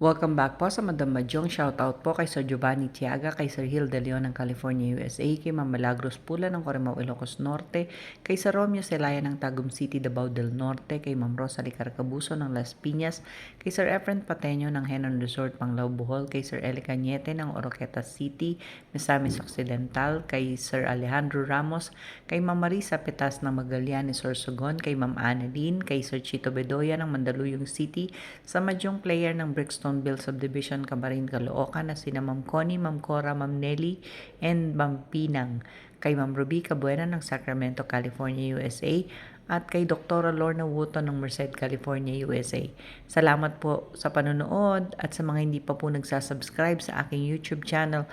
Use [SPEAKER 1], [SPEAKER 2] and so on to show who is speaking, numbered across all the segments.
[SPEAKER 1] Welcome back po sa Madam Majong. Shoutout po kay Sir Giovanni Tiaga, kay Sir Hill De Leon ng California, USA, kay Ma'am Milagros Pula ng Corimao, Ilocos Norte, kay Sir Romeo Celaya ng Tagum City, Davao del Norte, kay Ma'am Rosalie Carcabuso ng Las Piñas, kay Sir Efren Pateño ng Henon Resort, Panglao, Bohol, kay Sir Eli Cañete ng Oroqueta City, Misamis Occidental, kay Sir Alejandro Ramos, kay Ma'am Marisa Petas ng Magallanes, Sorsogon, kay Ma'am Annalyn, kay Sir Chito Bedoya ng Mandaluyong City, sa Majong Player ng Brixton Bill Subdivision, Cabarin, Caloocan na sina Ma'am Connie, Ma'am Cora, Ma'am Nelly, and Ma'am Pinang, kay Ma'am Ruby Cabuena ng Sacramento, California, USA, at kay Dr. Lorna Wooton ng Merced, California, USA. Salamat po sa panonood at sa mga hindi pa po nagsasubscribe sa aking YouTube channel,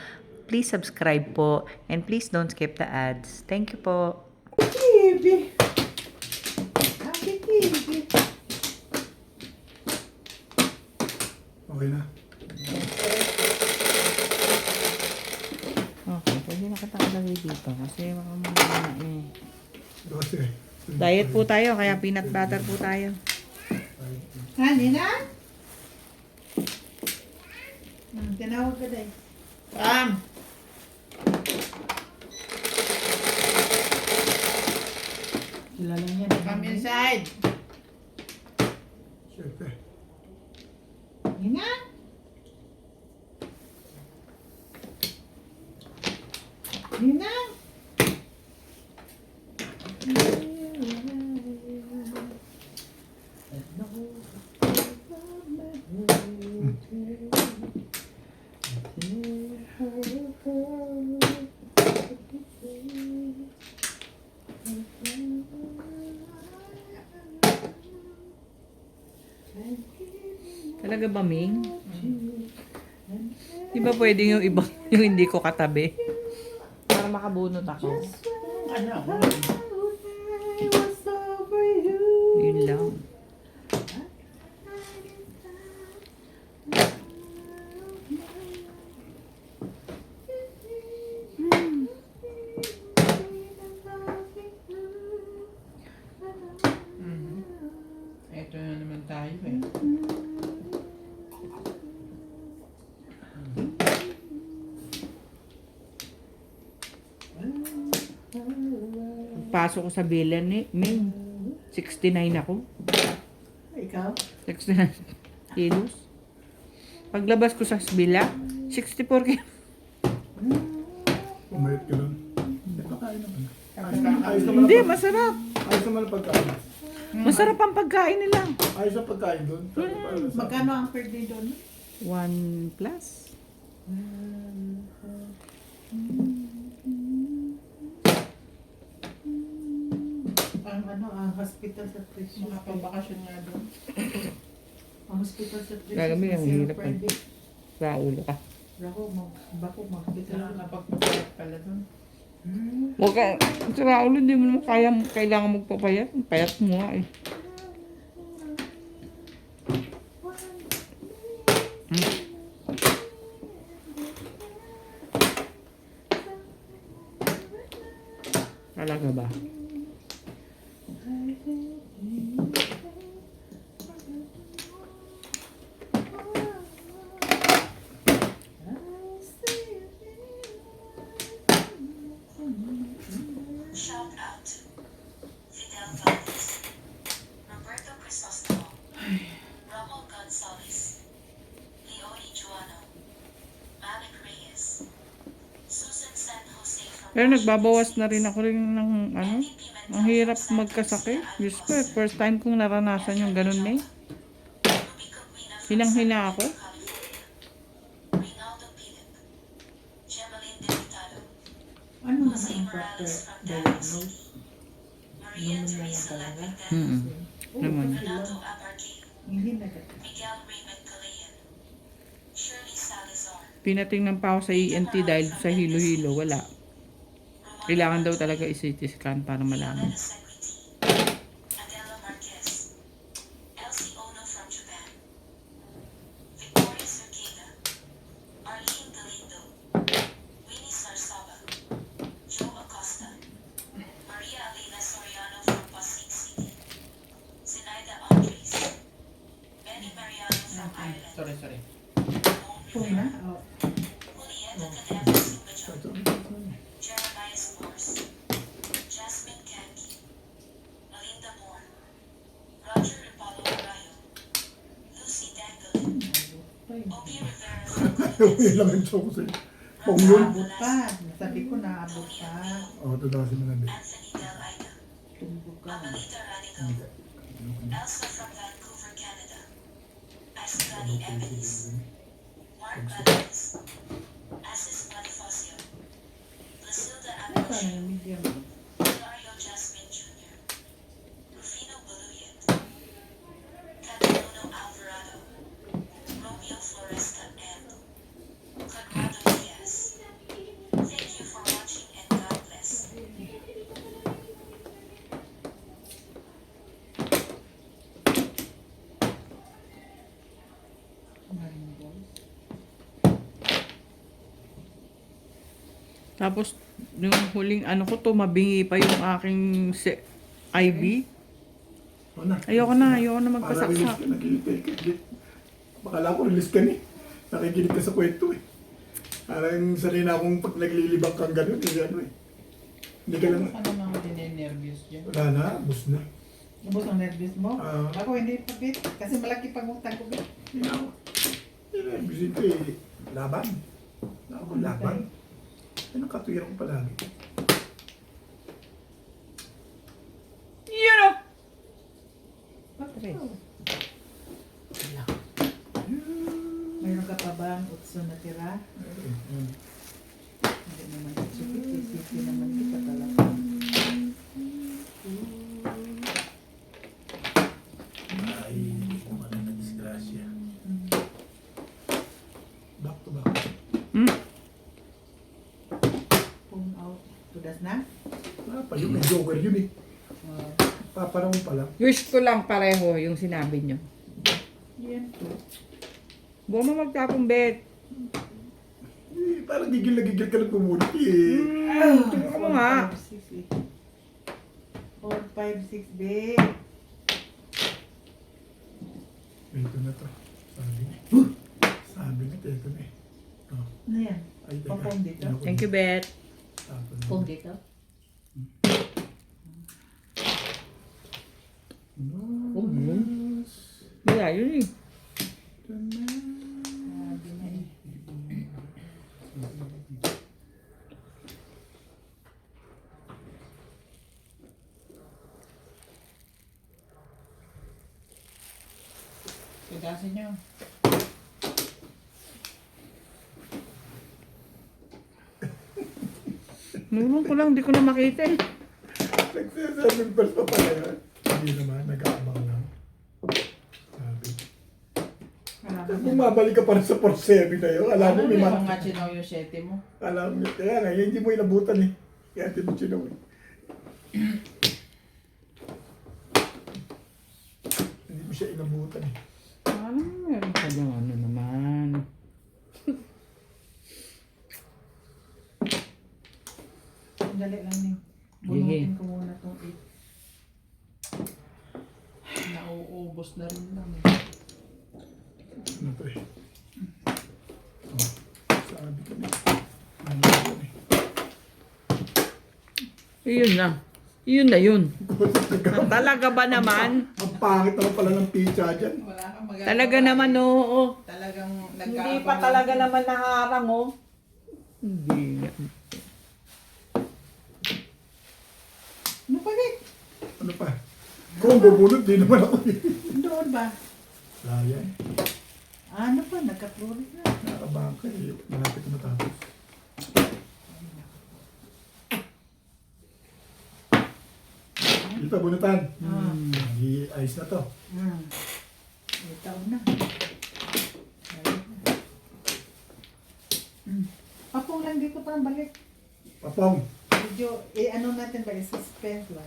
[SPEAKER 1] please subscribe po and please don't skip the ads. Thank you po.
[SPEAKER 2] TV. Happy TV.
[SPEAKER 3] Okay na.
[SPEAKER 1] Okay, pwede na kita kalagay dito kasi mamamana eh.
[SPEAKER 3] 12.
[SPEAKER 1] Diet po tayo, kaya peanut butter po tayo.
[SPEAKER 2] Hani na? Tinawag ka dahil. Kilala niya na.
[SPEAKER 4] Come inside.
[SPEAKER 3] Siyempre.
[SPEAKER 2] Hani na? Hani na?
[SPEAKER 1] Talaga ba, Ming? Di ba pwede yung iba, yung hindi ko katabi? Para makabunot ako.
[SPEAKER 4] Ano?
[SPEAKER 1] Yun lang.
[SPEAKER 4] Ito na naman tayo eh.
[SPEAKER 1] Pasok ko sa bilan ni Ming. 69 ako.
[SPEAKER 2] Ikaw?
[SPEAKER 1] 69 kilos. Paglabas ko sa bila, 64 kilos.
[SPEAKER 3] Umayot ka lang. Pakain naman.
[SPEAKER 1] Hindi, masarap.
[SPEAKER 3] Ayos naman ang pagkain.
[SPEAKER 1] Masarap ang pagkain nila.
[SPEAKER 3] Ayos ang pagkain doon.
[SPEAKER 2] Magkano ang per day doon?
[SPEAKER 1] 1 plus.
[SPEAKER 2] Ang hospital sa Precious.
[SPEAKER 4] Makapabakasyon nga doon.
[SPEAKER 2] Ang hospital sa Precious.
[SPEAKER 1] Lalo mo yung
[SPEAKER 2] zero
[SPEAKER 1] hirap
[SPEAKER 2] per
[SPEAKER 1] eh.
[SPEAKER 2] day.
[SPEAKER 1] Sa ulo ka.
[SPEAKER 2] Bako, mag-hospital.
[SPEAKER 4] Nakakapagpapayat pala doon.
[SPEAKER 1] Huwag ka, sa ulo, hindi mo naman kailangan magpapayat. Payat mo nga eh. Talaga ba?
[SPEAKER 5] Shout out to Fidel Valdez, Roberto Crisostomo, Romo Gonzalez, Leonie Juano, Malik Reyes, Susan San Jose from
[SPEAKER 1] Pero nagbabawas na rin ako rin ng ano. Ang hirap magkasakit. Diyos ko, first time kong naranasan yung ganun na eh. Hinang-hina ako.
[SPEAKER 5] Rinaldo Philip, Gemaline Delicado,
[SPEAKER 2] Ano na
[SPEAKER 5] Jose
[SPEAKER 2] ang
[SPEAKER 5] Morales
[SPEAKER 2] proper
[SPEAKER 5] from Davao
[SPEAKER 2] diagnosis?
[SPEAKER 5] City, Maria Teresa Lapidel,
[SPEAKER 1] Naman.
[SPEAKER 5] Renato Abarque,
[SPEAKER 2] Hindi na ka.
[SPEAKER 5] Miguel Raymond Calayan, Shirley Salazar,
[SPEAKER 1] Pinatingnan pa ako sa ENT dahil sa hilo-hilo. Wala. Kailangan daw talaga i-CT scan para malaman.
[SPEAKER 5] Lorena Secreti, Adela Marquez, Elsie Ono from Japan, Victoria Cerqueda, Arlene Galindo, Winnie Sarsaba, Joe Acosta, Maria Elena Soriano from Pasig City, Zenaida Andres, Benny Mariano from Ireland,
[SPEAKER 4] Sorry.
[SPEAKER 2] Pong na? Oh.
[SPEAKER 5] Julieta Caneves Subajo,
[SPEAKER 3] Ito.
[SPEAKER 5] Jeremiah Spores, Jasmine Kanki, Melinda Moore, Roger Apollo Arayo, Lucy Dangolin, Obi Rivera
[SPEAKER 3] Yung lang yung choco sa'yo. Pong yun.
[SPEAKER 2] Naabot pa. Sabi ko naabot pa.
[SPEAKER 3] Oo, ito daw si Manandi.
[SPEAKER 5] Anthony Del Aida,
[SPEAKER 2] Tumbo ka.
[SPEAKER 5] Amelita Radical, Elsa from Vancouver, Canada, Ascani Evans, Mark Adams, Asis Bonifacio, Lucilda
[SPEAKER 2] Ano pa
[SPEAKER 5] Amelie,
[SPEAKER 2] na medium?
[SPEAKER 5] Hilario Jasmine Jr., Rufino Baluyet, Cataluno Alvarado, Romeo Floresta, and Conrado Diaz. Thank you for watching and God bless.
[SPEAKER 6] Tapos, yung huling ano ko, tumabingi pa yung aking IV.
[SPEAKER 3] Oo na.
[SPEAKER 6] Ayoko na
[SPEAKER 3] Para
[SPEAKER 6] magpasaksak.
[SPEAKER 3] release ka, nakikinig. Bakala ko release ka ni. Nakikinig ka sa kwento eh. Parang sanay na akong pag naglilibang kang gano'n eh. Ano eh. Hindi ka lang.
[SPEAKER 4] Ano mga dinenervyos dyan?
[SPEAKER 3] Wala na, bus na.
[SPEAKER 2] Ubus ang nervous mo?
[SPEAKER 3] Ah.
[SPEAKER 2] Ako hindi pa bit. Kasi malaki pangutang ko bit.
[SPEAKER 3] Hindi na ako. Hindi na, bisin ko eh. Laban. Ako laban. Yan ang katuwiran ko palagi.
[SPEAKER 6] Yun o!
[SPEAKER 2] Patre. Mayroon ka pa bang utso na tira? Hindi naman utso. Isip naman kita talaga.
[SPEAKER 3] Ay, kung ano na disgrasya. Back to back.
[SPEAKER 2] Pong out. Tudas na?
[SPEAKER 3] Wala pa yun, may joker yun eh. Papanahon pa lang.
[SPEAKER 6] Wish ko lang pareho yung sinabi nyo.
[SPEAKER 2] Yan po.
[SPEAKER 6] Buwan mo magtapong bet.
[SPEAKER 3] Eh, parang gigil na gigil ka na pumunit eh.
[SPEAKER 6] Tingnan mo nga.
[SPEAKER 2] 4, 5, 6, B.
[SPEAKER 3] Ito na to. Sabi na. Sabi na, ito na eh. Oh.
[SPEAKER 2] Ano yan?
[SPEAKER 3] Ay, teka.
[SPEAKER 2] Papong dito?
[SPEAKER 3] Yan ako.
[SPEAKER 6] Thank you, Bet.
[SPEAKER 3] Tapos na.
[SPEAKER 2] Pong dito?
[SPEAKER 3] Mas.
[SPEAKER 6] Wala yun eh.
[SPEAKER 3] Ito na.
[SPEAKER 2] Sabi na eh.
[SPEAKER 4] Pigasin nyo.
[SPEAKER 6] Nulong ko lang, di ko na makita eh.
[SPEAKER 3] Nagsasabi pa pa pala yan. Hindi naman, nag-aabang lang. Sabi. Bumabalik ka para sa 4-7 na yun. Alam mo,
[SPEAKER 4] Ano
[SPEAKER 3] may
[SPEAKER 4] yung
[SPEAKER 3] mga...
[SPEAKER 4] mga chinaw yung 7 mo?
[SPEAKER 3] Alam mo, kaya nga, hindi mo inabutan eh. Kaya hindi mo sinawin. Hindi mo siya inabutan eh.
[SPEAKER 6] Alam mo, meron ka bang ano naman.
[SPEAKER 2] Dali lang ning.
[SPEAKER 6] Sige.
[SPEAKER 2] Bunutin ko muna itong 8.
[SPEAKER 4] Nauubos na rin lang.
[SPEAKER 3] Ano to eh? Oh, sabi ko na. Ano yun eh?
[SPEAKER 6] Yun na. Yun na yun. Talaga ba naman?
[SPEAKER 3] Ang pangit naman pala ng pizza dyan.
[SPEAKER 4] Wala kang magagawa.
[SPEAKER 6] Talaga naman, oo.
[SPEAKER 4] Talagang
[SPEAKER 6] Hindi pa talaga naman naharang, oh. Hindi nga.
[SPEAKER 2] Ano pa git?
[SPEAKER 3] Ano pa? Kung bubulot, di naman ako eh.
[SPEAKER 2] Doon ba?
[SPEAKER 3] Sayang.
[SPEAKER 2] Ano pa? Nagka-flourish na.
[SPEAKER 3] Nakabangka eh. Malapit na matapos. Dito, bunutan. I-ice na to.
[SPEAKER 2] May taon na. Papong lang dito pa balik.
[SPEAKER 3] Papong.
[SPEAKER 2] Medyo, ano natin ba? Suspense ba?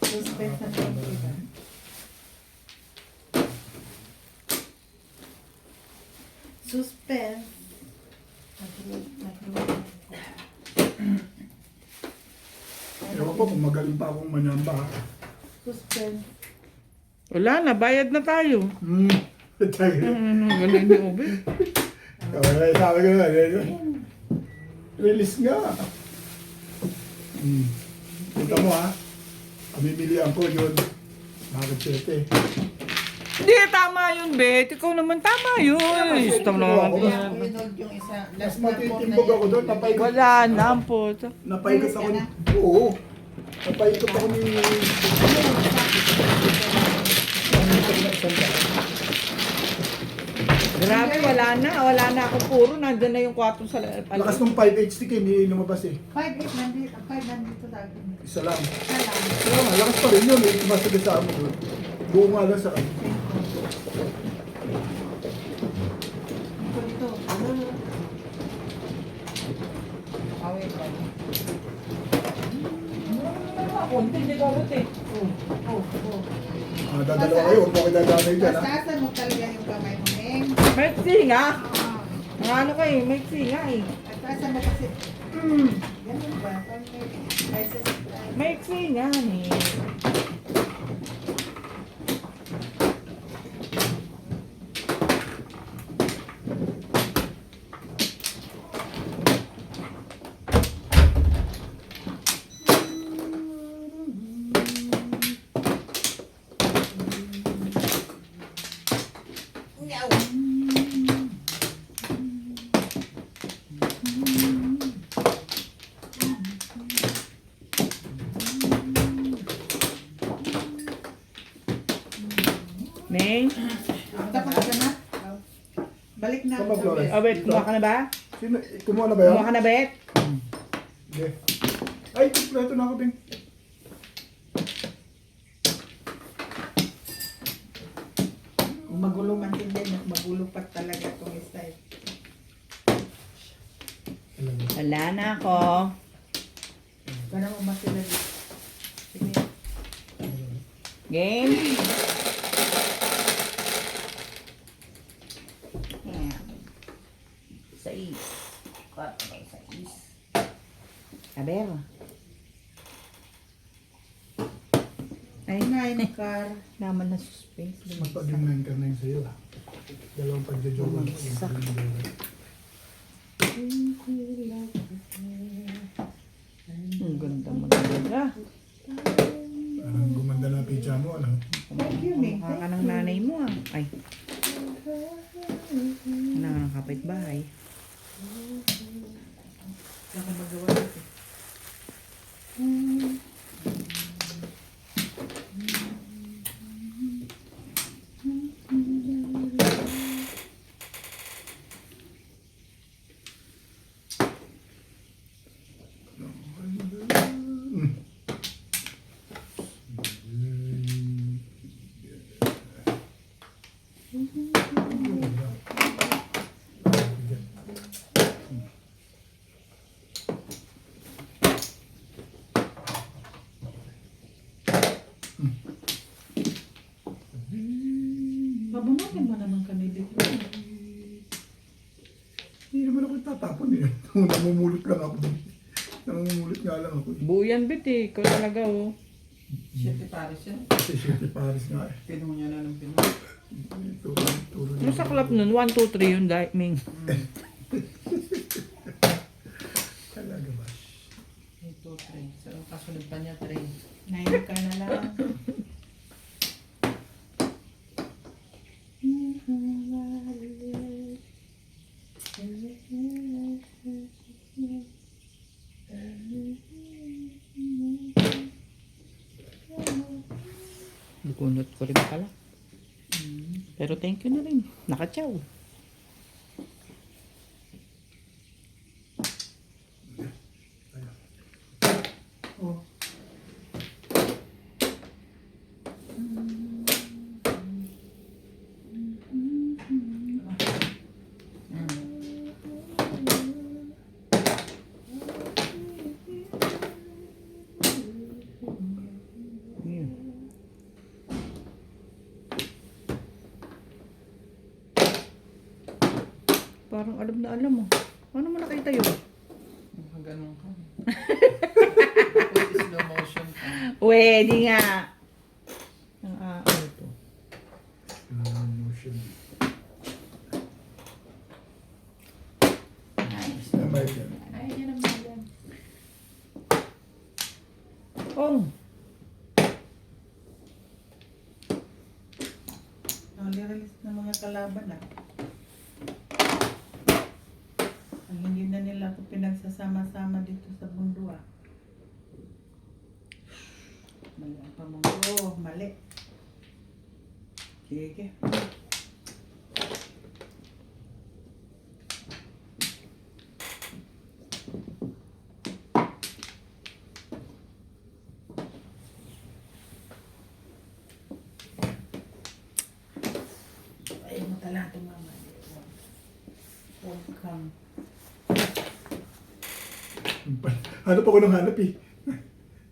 [SPEAKER 2] Suspense na tayo diba? Suspense.
[SPEAKER 3] Ewan ko kung magaling pa akong manyamba.
[SPEAKER 2] Suspense.
[SPEAKER 6] Wala na, bayad na tayo.
[SPEAKER 3] Galing.
[SPEAKER 6] Galing ni Ube.
[SPEAKER 3] Okay, sabi ko na. Release nga. Kita mo ha. Pamimilihan ko yun. Bakit 7?
[SPEAKER 6] Hindi, tama yun, Bet. Ikaw naman, tama yun. Stop naman.
[SPEAKER 4] Kaya pinod yung isa.
[SPEAKER 3] Mas
[SPEAKER 4] Last na po
[SPEAKER 3] matitimbog ako doon. Napaigot.
[SPEAKER 6] Wala na, po.
[SPEAKER 3] Napaigot ako. Oo. Napaigot ako ni...
[SPEAKER 6] Grabe, wala na. Wala na ako puro. Nandun na yung 4 sa...
[SPEAKER 3] Lakas ng 5 HTK, hindi lumabas eh.
[SPEAKER 2] 5 nandito. 5 nandito lagi.
[SPEAKER 3] Isa lang.
[SPEAKER 2] Salam.
[SPEAKER 3] Kaya nga, lakas pa rin yun. Eh. Masagot sa amo doon. Buo nga lang sa kanya.
[SPEAKER 2] Ito dito.
[SPEAKER 4] away pa.
[SPEAKER 6] Konti, hindi ko eh.
[SPEAKER 3] Dadalawa kayo. Huwag mo kayo dadamay dyan ha.
[SPEAKER 2] Bastasan mo talaga yung kamay mo, Neng.
[SPEAKER 6] Maiksi nga. Ang ano kayo, maiksi nga eh.
[SPEAKER 2] Bastasan mo kasi. Ganun ba? Pag may exercise.
[SPEAKER 6] Maiksi nga eh. Neng?
[SPEAKER 2] Tapos ka na? Balik na.
[SPEAKER 3] Tama, Flores.
[SPEAKER 6] Oh, Bet, kumuha ka na ba?
[SPEAKER 3] Sino? Kumuha na ba yun?
[SPEAKER 6] Kumuha ka na, Bet?
[SPEAKER 3] Hindi. Ay, kompleto na ako din.
[SPEAKER 2] Magulo man din din. Magulo pa talaga itong style.
[SPEAKER 6] Wala na ako.
[SPEAKER 2] Gano'n mo ba sila dito? Sige.
[SPEAKER 6] Game? Yeah. 6. 4, 6. A ver.
[SPEAKER 2] Ay, nine car.
[SPEAKER 6] Naman na suspense.
[SPEAKER 3] Magpag-9 ka na yun sa'yo ha. Dalawang pagjajogan.
[SPEAKER 6] Ang ganda mo talaga.
[SPEAKER 3] Parang gumanda na pizza mo, ano?
[SPEAKER 2] Thank you, Ming.
[SPEAKER 6] Mukha ka ng nanay mo ah. Ay. Ano nga ng kapitbahay?
[SPEAKER 2] Baka magawa natin. Pabunutin mo naman kami dito.
[SPEAKER 3] Hindi naman ako tatapon eh. Namumulot lang ako din. Namumulot nga lang ako.
[SPEAKER 6] Buo yan, Bet eh. Ikaw talaga oh.
[SPEAKER 4] Siyete Paris yan.
[SPEAKER 3] Kasi City Paris nga eh.
[SPEAKER 4] Pinuho niya na ng pinuho.
[SPEAKER 3] Tulog
[SPEAKER 6] Ano sa club nun? 1, 2, 3 yun, Ming.
[SPEAKER 3] talaga ba?
[SPEAKER 4] 1, 2, 3. So, kasunod pa niya 3.
[SPEAKER 2] Nine ka na lang.
[SPEAKER 6] Bukunot ko rin pala. Pero thank you na rin. Nakachaw.
[SPEAKER 2] Oh.
[SPEAKER 6] Yun. Parang alam na alam mo. Paano mo nakita yun?
[SPEAKER 4] Ganun ka. Put slow motion ka.
[SPEAKER 6] Pwede nga. Ang ano to.
[SPEAKER 3] Motion.
[SPEAKER 2] laban na. Ang hindi na nila ako pinagsasama-sama dito sa mundo ah. Mali ang pamundo, mali. Sige. Ay, matala ito mama. Welcome.
[SPEAKER 3] Hanap ako ng hanap eh.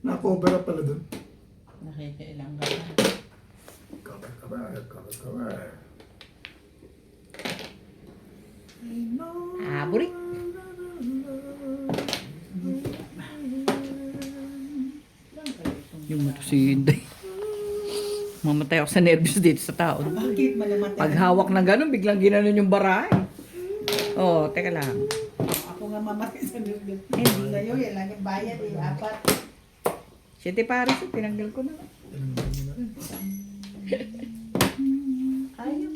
[SPEAKER 3] Naka-cover up pala doon.
[SPEAKER 4] Nakikailang ka na.
[SPEAKER 3] Cover.
[SPEAKER 1] Burik. Yung mato si Inday. Mamatay ako sa nervous dito sa tao.
[SPEAKER 2] Bakit malamatay?
[SPEAKER 1] Pag hawak na gano'n, biglang ginanon yung baray. Oh, teka lang.
[SPEAKER 2] Ako nga mamatay sa nervous. Hindi kayo, yan lang yung bayad eh, 4.
[SPEAKER 1] Siyete pares, tinanggal ko na.
[SPEAKER 2] Ayaw.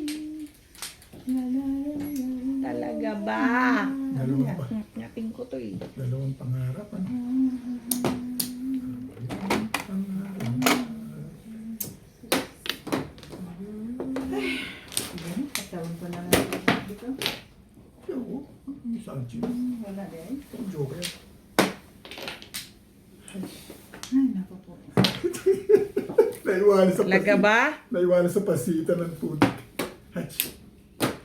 [SPEAKER 1] Talaga ba?
[SPEAKER 3] Dalawang pa.
[SPEAKER 1] Ngapin ko to eh.
[SPEAKER 3] Dalawang pangarap. Ano?
[SPEAKER 2] Ganun, katawan ko na lang dito.
[SPEAKER 3] Oo. Saan siya?
[SPEAKER 2] Wala din.
[SPEAKER 3] Joker.
[SPEAKER 2] Ay, naku po.
[SPEAKER 3] Naiwanan sa
[SPEAKER 1] Talaga ba?
[SPEAKER 3] Naiwanan sa pasita ng putik. Hatch.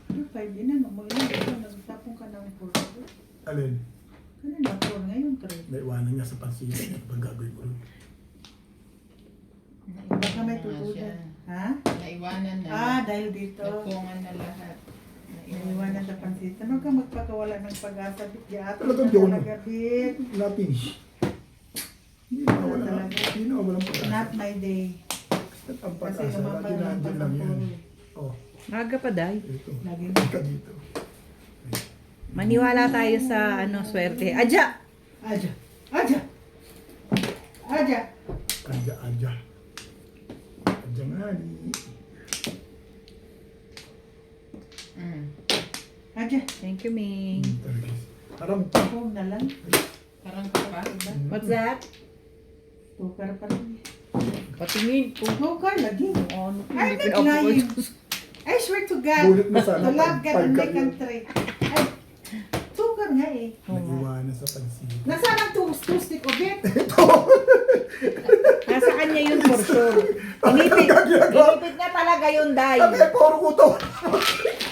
[SPEAKER 2] Ano, 5 din na, mo yun. Nagtapong ka ng 4.
[SPEAKER 3] Alin?
[SPEAKER 2] Kanina 4, ngayon 3.
[SPEAKER 3] Naiwanan niya sa pasita. Ano bang gagawin ko rin?
[SPEAKER 2] Baka may
[SPEAKER 4] Naiwanan siya.
[SPEAKER 2] tutulan. Ha?
[SPEAKER 4] Naiwanan na.
[SPEAKER 2] Dahil dito.
[SPEAKER 4] Nagpungan na lahat.
[SPEAKER 2] Naiwanan sa pansit. Ano ka magpakawala ng pag-asa? Bigyato
[SPEAKER 3] Talagang
[SPEAKER 2] ka
[SPEAKER 3] yun.
[SPEAKER 2] talaga, Big.
[SPEAKER 3] Na-finish. Hindi na wala. Hindi na walang pag-asa.
[SPEAKER 2] Not my day.
[SPEAKER 3] At ang
[SPEAKER 2] Kasi
[SPEAKER 3] pag-asa,
[SPEAKER 2] lumabas
[SPEAKER 3] lagi
[SPEAKER 2] ng
[SPEAKER 3] nandiyan lang yan.
[SPEAKER 2] pagkakuro.
[SPEAKER 3] Oh,
[SPEAKER 1] Maga pa, Day.
[SPEAKER 3] ito.
[SPEAKER 2] Lagi
[SPEAKER 3] Ika dito.
[SPEAKER 1] Maniwala tayo sa swerte. Adya!
[SPEAKER 2] Aja! Aja! Aja!
[SPEAKER 3] Adya. Adya nga ni.
[SPEAKER 2] Aja!
[SPEAKER 1] Thank you, Ming.
[SPEAKER 3] Parang
[SPEAKER 2] Huwag na lang.
[SPEAKER 4] Parang ka pa.
[SPEAKER 1] What's that?
[SPEAKER 2] Tukar pa rin.
[SPEAKER 1] Patingin ko.
[SPEAKER 2] Tukar lagi.
[SPEAKER 1] Ano ko,
[SPEAKER 2] I'm
[SPEAKER 1] hindi
[SPEAKER 2] not lying.
[SPEAKER 1] pinapakot.
[SPEAKER 2] I swear to God.
[SPEAKER 3] Bulit mo sana
[SPEAKER 2] To love God and my
[SPEAKER 3] pagka-
[SPEAKER 2] country. Ay, tukar nga eh.
[SPEAKER 3] naiwanan sa pasita.
[SPEAKER 2] Nasaan ang two-stick o bit?
[SPEAKER 1] Nasa kanya yun for sure. Inipit. Inipit niya talaga yun, Day.
[SPEAKER 3] Sabi ay puro ko to.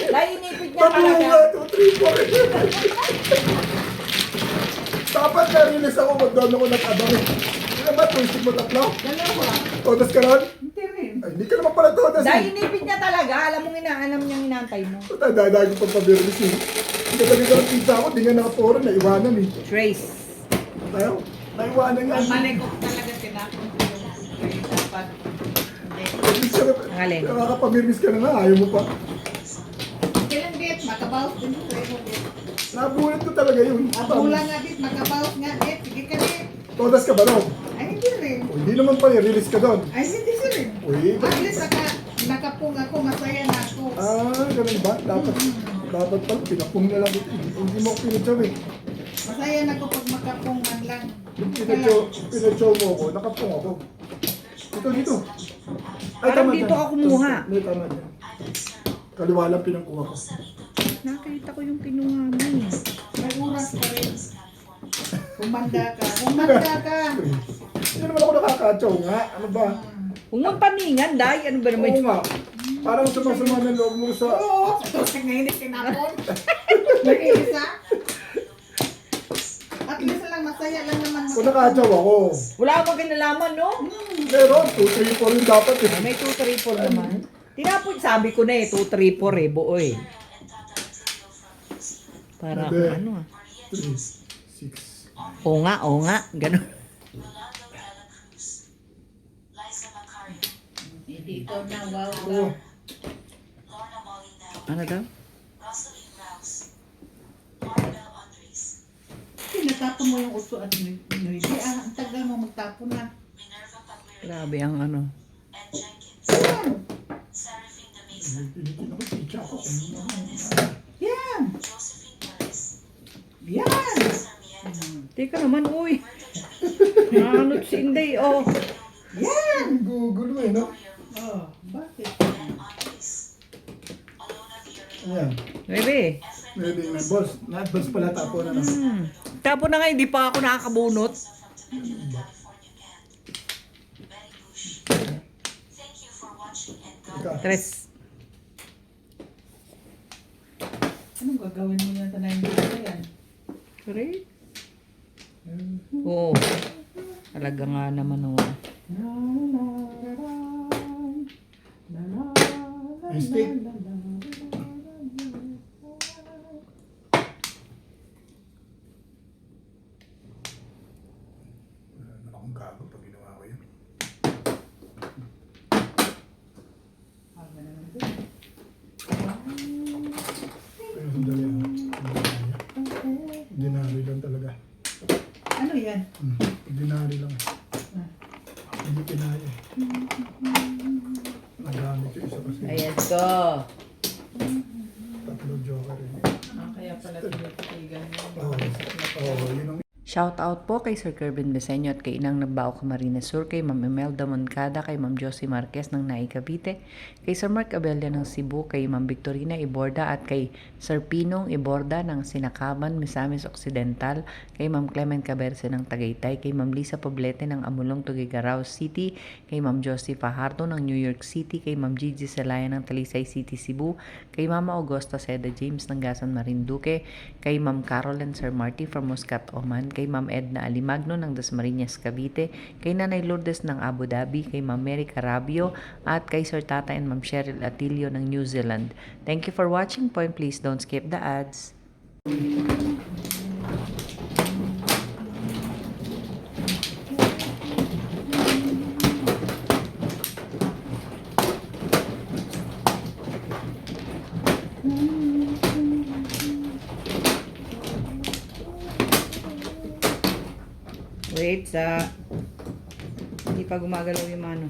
[SPEAKER 1] Day, inipit niya
[SPEAKER 3] Tatlo
[SPEAKER 1] talaga.
[SPEAKER 3] nga, 2, 3, 4. Dapat na-release ako, mag-down ako nag-abang eh. Ano ba, twisted mo tatlo?
[SPEAKER 2] Dalawa.
[SPEAKER 3] Todas ka ron?
[SPEAKER 2] Hindi rin.
[SPEAKER 3] Ay, hindi ka naman pala todas
[SPEAKER 1] Day,
[SPEAKER 3] eh.
[SPEAKER 1] inipit niya talaga. Alam mo, alam niyang inantay mo.
[SPEAKER 3] Dahil ko pang pabirlis eh. Hindi ka nagkita ng pizza ako, di nga nakapuro, naiwanan eh.
[SPEAKER 1] Trace.
[SPEAKER 3] Tayo, naiwanan nga.
[SPEAKER 2] Ang malikot talaga tinapon ko yung kayo dapat. Hindi.
[SPEAKER 1] Ang alin?
[SPEAKER 3] Nakakapabirlis ka na nga, ayaw mo pa.
[SPEAKER 2] Kailan bit? Makabawas din yung kayo bit.
[SPEAKER 3] Nabulat ko talaga yun.
[SPEAKER 2] Abula nga bit, makabawas nga bit. Sige ka bit.
[SPEAKER 3] Todas ka ba ron?
[SPEAKER 2] Ay, hindi rin.
[SPEAKER 3] O, hindi naman pala, release ka doon.
[SPEAKER 2] Ay, hindi siya rin.
[SPEAKER 3] Uy,
[SPEAKER 2] At least nakapung ako, masaya na ako.
[SPEAKER 3] ganun ba? Dapat pala, pinapong na lang ito. Hindi mo ako pinatsaw eh.
[SPEAKER 2] Masaya na ako pag makapungan lang.
[SPEAKER 3] Yung pinatsaw mo ako, nakapong ako. Dito. Ay,
[SPEAKER 1] Parang
[SPEAKER 3] tama
[SPEAKER 1] dito
[SPEAKER 3] dyan.
[SPEAKER 1] ako kumuha.
[SPEAKER 3] May tama dyan. Kaliwa lang pinangkuha ko.
[SPEAKER 1] Nakita ko yung kinuha mo.
[SPEAKER 2] May oras pa rin. Humanda ka. Humanda ka.
[SPEAKER 3] Hindi naman ako nakakatsaw nga. Ano ba?
[SPEAKER 1] Huwag mong paningan, Day. Ano ba naman
[SPEAKER 3] Oo
[SPEAKER 1] yun?
[SPEAKER 3] nga. Parang sumasama ng loob mo sa...
[SPEAKER 2] Oo. Tusok na hindi tinapon. Nag-iisa. At least lang, masaya lang naman.
[SPEAKER 3] Kung nakatsaw ako.
[SPEAKER 1] Wala akong kinalaman, no?
[SPEAKER 3] Meron, 2, 3, 4 yung dapat eh.
[SPEAKER 1] May 2, 3, 4 naman. Tinapon, sabi ko na eh, 2, 3, 4 eh, buo eh. Para
[SPEAKER 3] Sabi.
[SPEAKER 1] ano ah.
[SPEAKER 3] 3, 6.
[SPEAKER 1] Oo nga, ganun.
[SPEAKER 5] Rolando Dela Cruz, Liza Macario,
[SPEAKER 2] Dito na, wow.
[SPEAKER 3] Oo.
[SPEAKER 5] Lorna Molina,
[SPEAKER 1] Ano daw?
[SPEAKER 5] Rosalie Rouse, Maribel Andres,
[SPEAKER 2] Tinatapon mo yung uso at hindi. Ang tagal mo magtapon na.
[SPEAKER 5] Minerva Paquero,
[SPEAKER 1] Grabe ang ano.
[SPEAKER 5] Ed Jenkins,
[SPEAKER 2] Saan?
[SPEAKER 5] Seraphine de Mesa
[SPEAKER 3] Pilitin ako, teacher ako.
[SPEAKER 2] Yan!
[SPEAKER 5] Josephine Perez,
[SPEAKER 2] Yan!
[SPEAKER 5] Sarmiento,
[SPEAKER 6] Teka naman, uy. Nakanot si Inday, oh.
[SPEAKER 2] Yan!
[SPEAKER 3] Gugulo eh, no?
[SPEAKER 2] Oh, bakit?
[SPEAKER 5] Ben Andres, Alona Fiorina,
[SPEAKER 3] Ayan.
[SPEAKER 6] Bebe.
[SPEAKER 3] Maybe na boss. Na-advance pala tapo na lang.
[SPEAKER 6] Tapo na nga, hindi pa ako nakakabunot.
[SPEAKER 5] from Temecula, California, and Benny Bush. Thank you for watching and God
[SPEAKER 3] Ika.
[SPEAKER 6] Tres.
[SPEAKER 2] Anong gagawin mo yan? Tanayin mo ba yan?
[SPEAKER 6] Correct? Oo. Talaga nga naman, oh.
[SPEAKER 3] Stick. Wala naman akong gago pag ginawa ko yun. Pero sandali ha. Dinari lang talaga.
[SPEAKER 2] Ano yan?
[SPEAKER 3] Dinari lang. Hindi kinaya. Nagamit yung isa kasi.
[SPEAKER 6] Ayan ko.
[SPEAKER 3] Tatlo joker eh.
[SPEAKER 4] Kaya pala tinitigan mo.
[SPEAKER 3] Oo, yun ang
[SPEAKER 1] Shout out po kay Sir Kervin Beseño at kay Inang Nagbao Camarines Sur, kay Ma'am Imelda Moncada, kay Ma'am Josie Marquez ng Naik Cavite, kay Sir Mark Abella ng Cebu, kay Ma'am Victorina Iborda at kay Sir Pinong Iborda ng Sinakaban, Misamis Occidental, kay Ma'am Clement Caberce ng Tagaytay, kay Ma'am Lisa Poblete ng Amulong, Tuguegarao City, kay Ma'am Josie Fajardo ng New York City, kay Ma'am Gigi Salaya ng Talisay City, Cebu, kay Mama Augusta Seda James ng Gasan Marinduque, kay Ma'am Carol and Sir Marty from Muscat, Oman, kay Ma'am Edna Alimagno ng Dasmariñas, Cavite, kay Nanay Lourdes ng Abu Dhabi, kay Ma'am Mary Carabio, at kay Sir Tata and Ma'am Cheryl Atilio ng New Zealand. Thank you for watching po and please don't skip the ads.
[SPEAKER 6] Wait, hindi pa gumagalaw yung ano.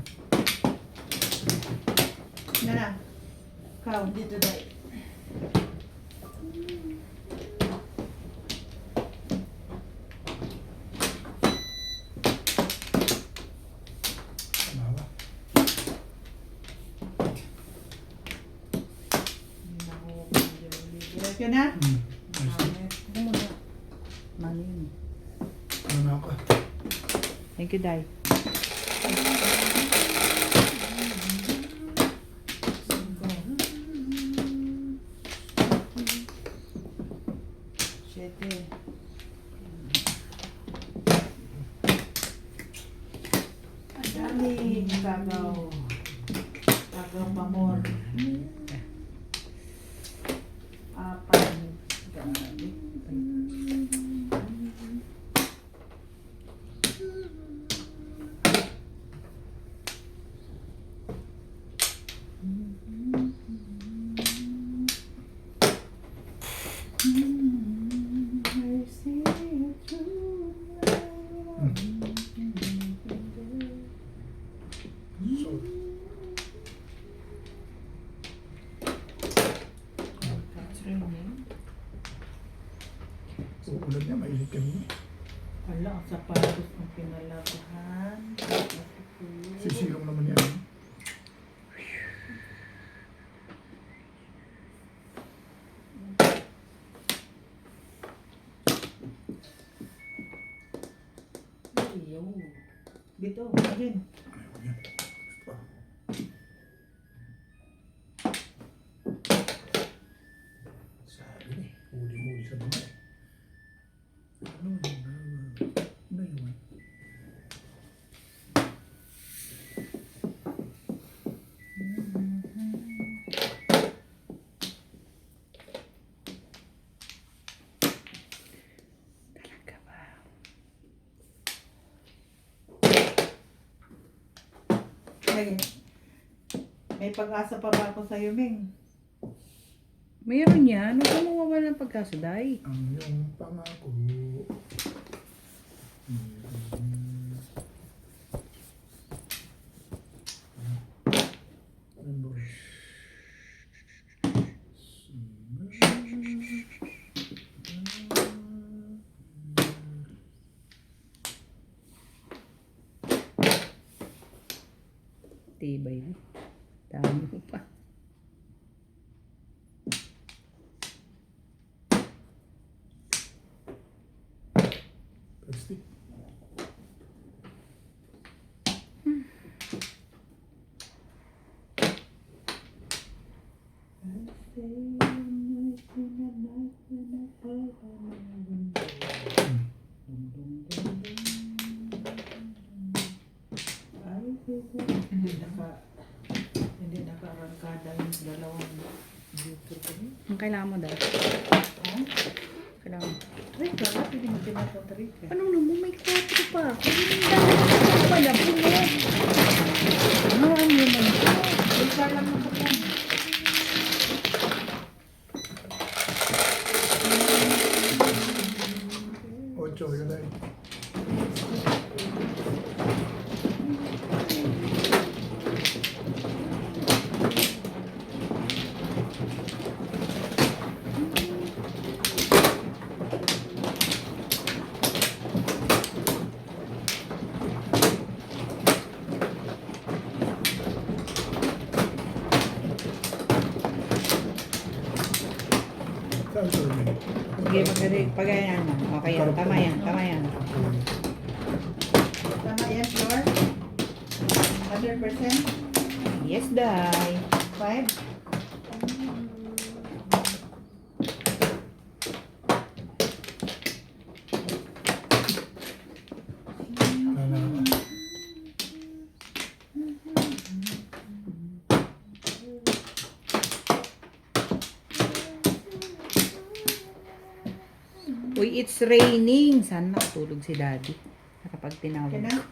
[SPEAKER 2] Na. Ikaw.
[SPEAKER 4] Dito dahil.
[SPEAKER 3] nawa.
[SPEAKER 2] Diretso ka na?
[SPEAKER 3] Nice.
[SPEAKER 1] Manin.
[SPEAKER 3] Ano na ako?
[SPEAKER 1] Thank you, Day.
[SPEAKER 2] Siyete. Ang dami. Kagaw. Kagaw pamor. Apat. Dami.
[SPEAKER 3] So,
[SPEAKER 4] It's raining.
[SPEAKER 3] uulan niya, mainit kami.
[SPEAKER 2] Wala, ang sapatos ng pinalagahan.
[SPEAKER 3] Sisilong naman yan.
[SPEAKER 2] Ayaw. Bito, ayun.
[SPEAKER 3] Ayaw yan. Gusto pa. Sabi ni, huli-huli sa mga eh. Ano yun?
[SPEAKER 2] Ay, may pag-asa pa ba ako sa'yo, Ming?
[SPEAKER 6] Mayroon yan. Huwag kang mawawala ng pagkaso, Day.
[SPEAKER 3] Ang iyong pangako. Ano ba?
[SPEAKER 1] tibay. Dami mo pa.
[SPEAKER 3] Plastic.
[SPEAKER 4] Hindi naka-arangkada yung dalawang dito ko.
[SPEAKER 1] Ang kailangan mo dahil. Kailangan mo.
[SPEAKER 2] Trick, wala. Pwede mo pinapatrick.
[SPEAKER 1] Anong naman? May 4 pa. Kung dahil pala po mo. Ano ang naman ito?
[SPEAKER 2] Isa lang mo pa.
[SPEAKER 3] Ocho, yun na yun. Saan ito yun?
[SPEAKER 1] Sige, pagayan mo. Okay yan. Tama yan. Tama yan.
[SPEAKER 2] Tama yan, Flor? 100%?
[SPEAKER 1] Yes, Day.
[SPEAKER 2] 5?
[SPEAKER 1] Uy, it's raining. Sana nakatulog si Daddy. Kapag tinawag.
[SPEAKER 2] Okay na?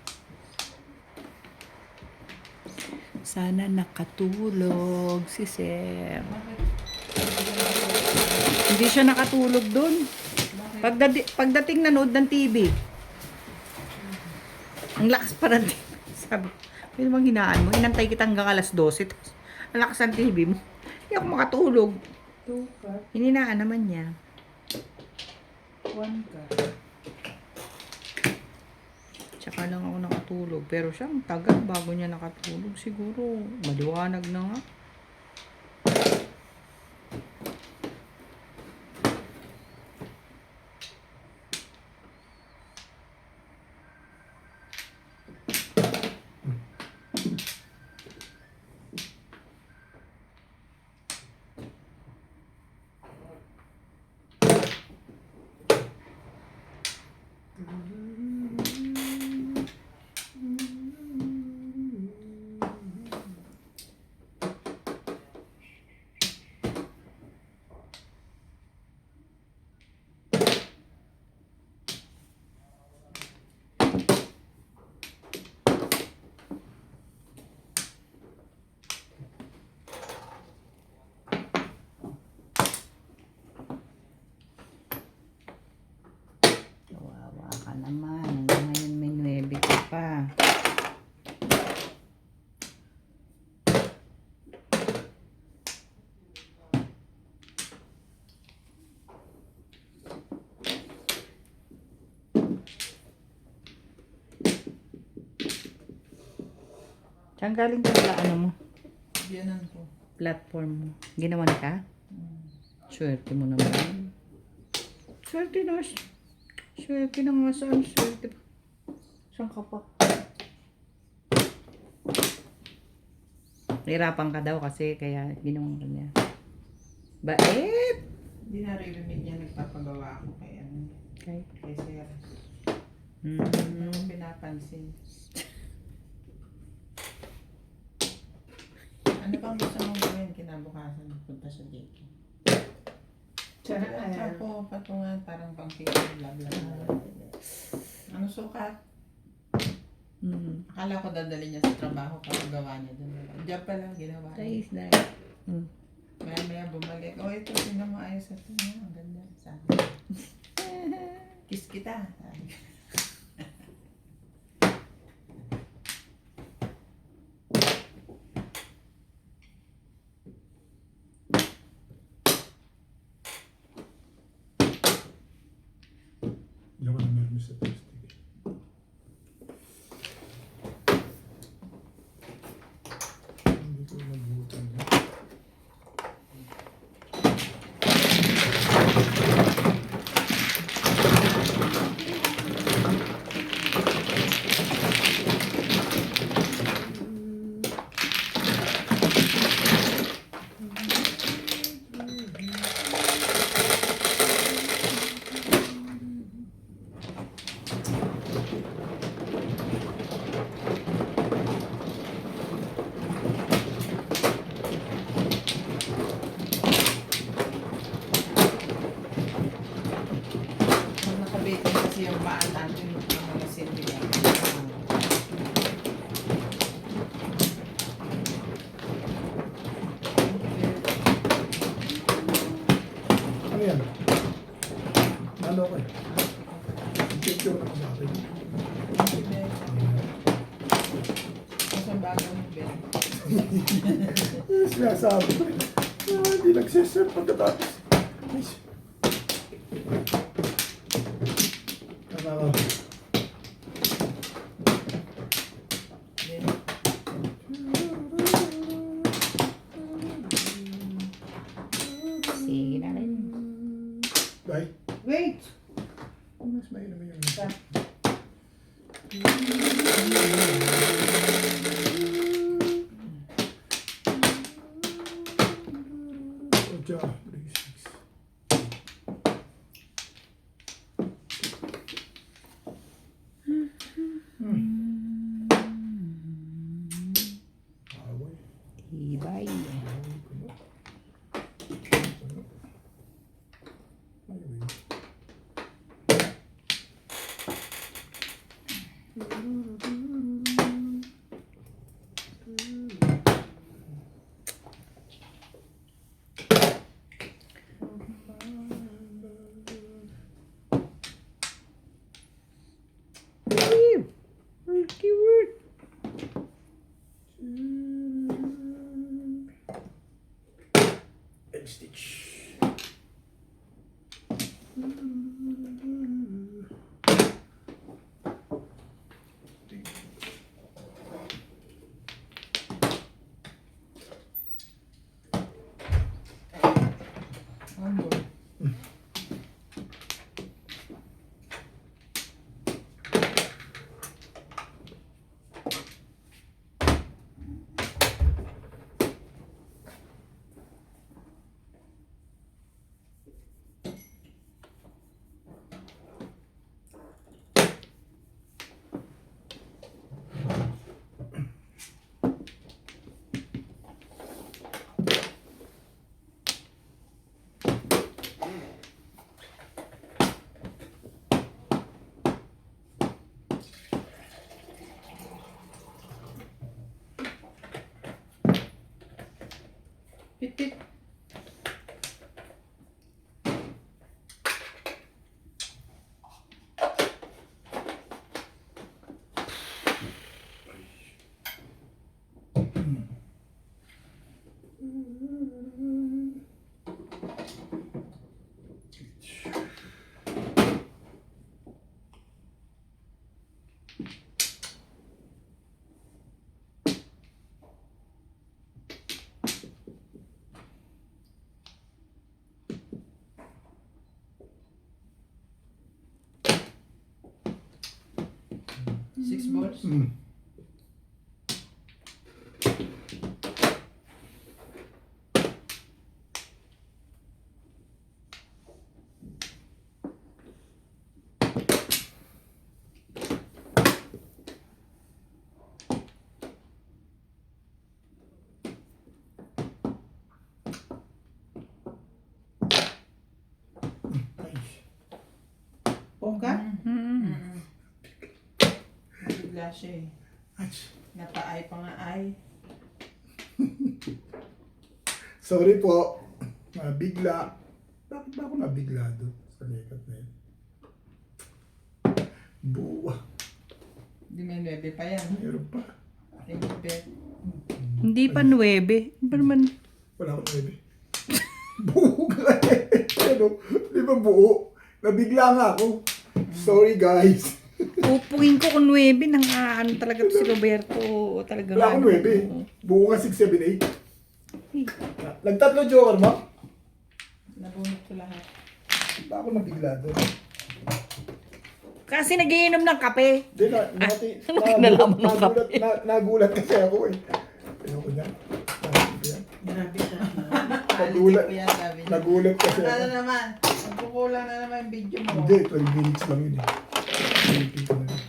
[SPEAKER 1] Sana nakatulog si Sir. Hindi siya nakatulog doon. Pagdating nanood ng TV. Ang lakas pa ng TV. Sabi, may namang hinaan mo. Inantay kita hanggang alas 12. Tapos, ang lakas ng TV mo. Hindi ako makatulog.
[SPEAKER 2] 2 cup,
[SPEAKER 1] Hininaan naman niya.
[SPEAKER 2] 1 cup.
[SPEAKER 1] Tsaka lang ako nakatulog. Pero siya, ang tagal bago niya nakatulog. Siguro, maliwanag na nga. Kawawa ka naman. Hanggang ngayon may 9 ka pa. Saan galing ka pala ano mo?
[SPEAKER 4] Biyanan ko.
[SPEAKER 1] Platform mo. Ginawan ka? Swerte mo naman. Swerte naman. Swerte na nga saan. Swerte pa. Saan ka pa? Nahirapan ka daw kasi kaya ginawan ka niya. Bait!
[SPEAKER 4] Hindi naririnig niya nagpapagawa ako kay ano.
[SPEAKER 1] Okay.
[SPEAKER 4] Kay Sir.
[SPEAKER 1] Mm.
[SPEAKER 4] Ano kong pinapansin. Ano bang gusto mong gawin kinabukasan? Punta sa date.
[SPEAKER 2] Tsaka,
[SPEAKER 4] Ako, patungan, parang pang-tingin, bla bla bla. Ano sukat?
[SPEAKER 1] Mm.
[SPEAKER 4] Akala ko dadali niya sa trabaho para gawa niya doon. Diyan pala, ginawa niya.
[SPEAKER 1] Nice, nice. Mm.
[SPEAKER 4] Maya bumalik. Oh, ito, sino mo ayos ito. Ang ganda. Sabi. Kiss kita. Sabi.
[SPEAKER 3] Hindi ako na meron sa plastic.
[SPEAKER 4] kasi yung paan natin yung mga silbi niya.
[SPEAKER 3] Ano yan? Ano ko eh? Picture na ko sa akin.
[SPEAKER 4] Mas ang bago ng bed.
[SPEAKER 3] Sinasabi ko eh. Hindi nagsiserve pagkatapos. Ay. Tama ka.
[SPEAKER 1] Sige na rin.
[SPEAKER 3] Bye.
[SPEAKER 2] Wait!
[SPEAKER 3] Mas may naman yung
[SPEAKER 2] Isa.
[SPEAKER 3] Ocha, 36. Away.
[SPEAKER 1] Ibay.
[SPEAKER 3] Away ko na. Away. Egg stitch.
[SPEAKER 4] Ano? Pitit. Six balls.
[SPEAKER 2] Pongka?
[SPEAKER 4] Nabigla siya eh. Napaay pa nga ay.
[SPEAKER 3] Sorry po. Nabigla. Bakit ba ako nabigla doon sa lekat na yun? Buwa.
[SPEAKER 4] Hindi may 9 pa yan.
[SPEAKER 3] Meron pa.
[SPEAKER 4] Thank you, Beth.
[SPEAKER 6] Hindi pa 9. Hindi pa naman.
[SPEAKER 3] Wala akong 9. Buo ka eh. Ano? Di ba buo? Nabigla nga ako. Sorry guys.
[SPEAKER 6] Upuin ko kung 9. Ano talaga to si Roberto. Talaga
[SPEAKER 3] Wala akong 9. Buo nga 6, 7, 8. Nagtatlo joker mo?
[SPEAKER 4] Nabunot ko lahat.
[SPEAKER 3] Ba ako nabigla doon?
[SPEAKER 6] Kasi nagiinom ng kape.
[SPEAKER 3] Hindi
[SPEAKER 6] nalaman ng
[SPEAKER 3] nagulat kasi ako eh. Ayoko niya.
[SPEAKER 2] Grabe ka.
[SPEAKER 3] Nagulat.
[SPEAKER 4] Ko yan, sabi niya.
[SPEAKER 3] Nagulat kasi
[SPEAKER 4] Ano
[SPEAKER 3] ako.
[SPEAKER 4] naman? Nagkukulang na naman yung video mo.
[SPEAKER 3] Hindi, 12 minutes lang yun eh. 12 ko na yun.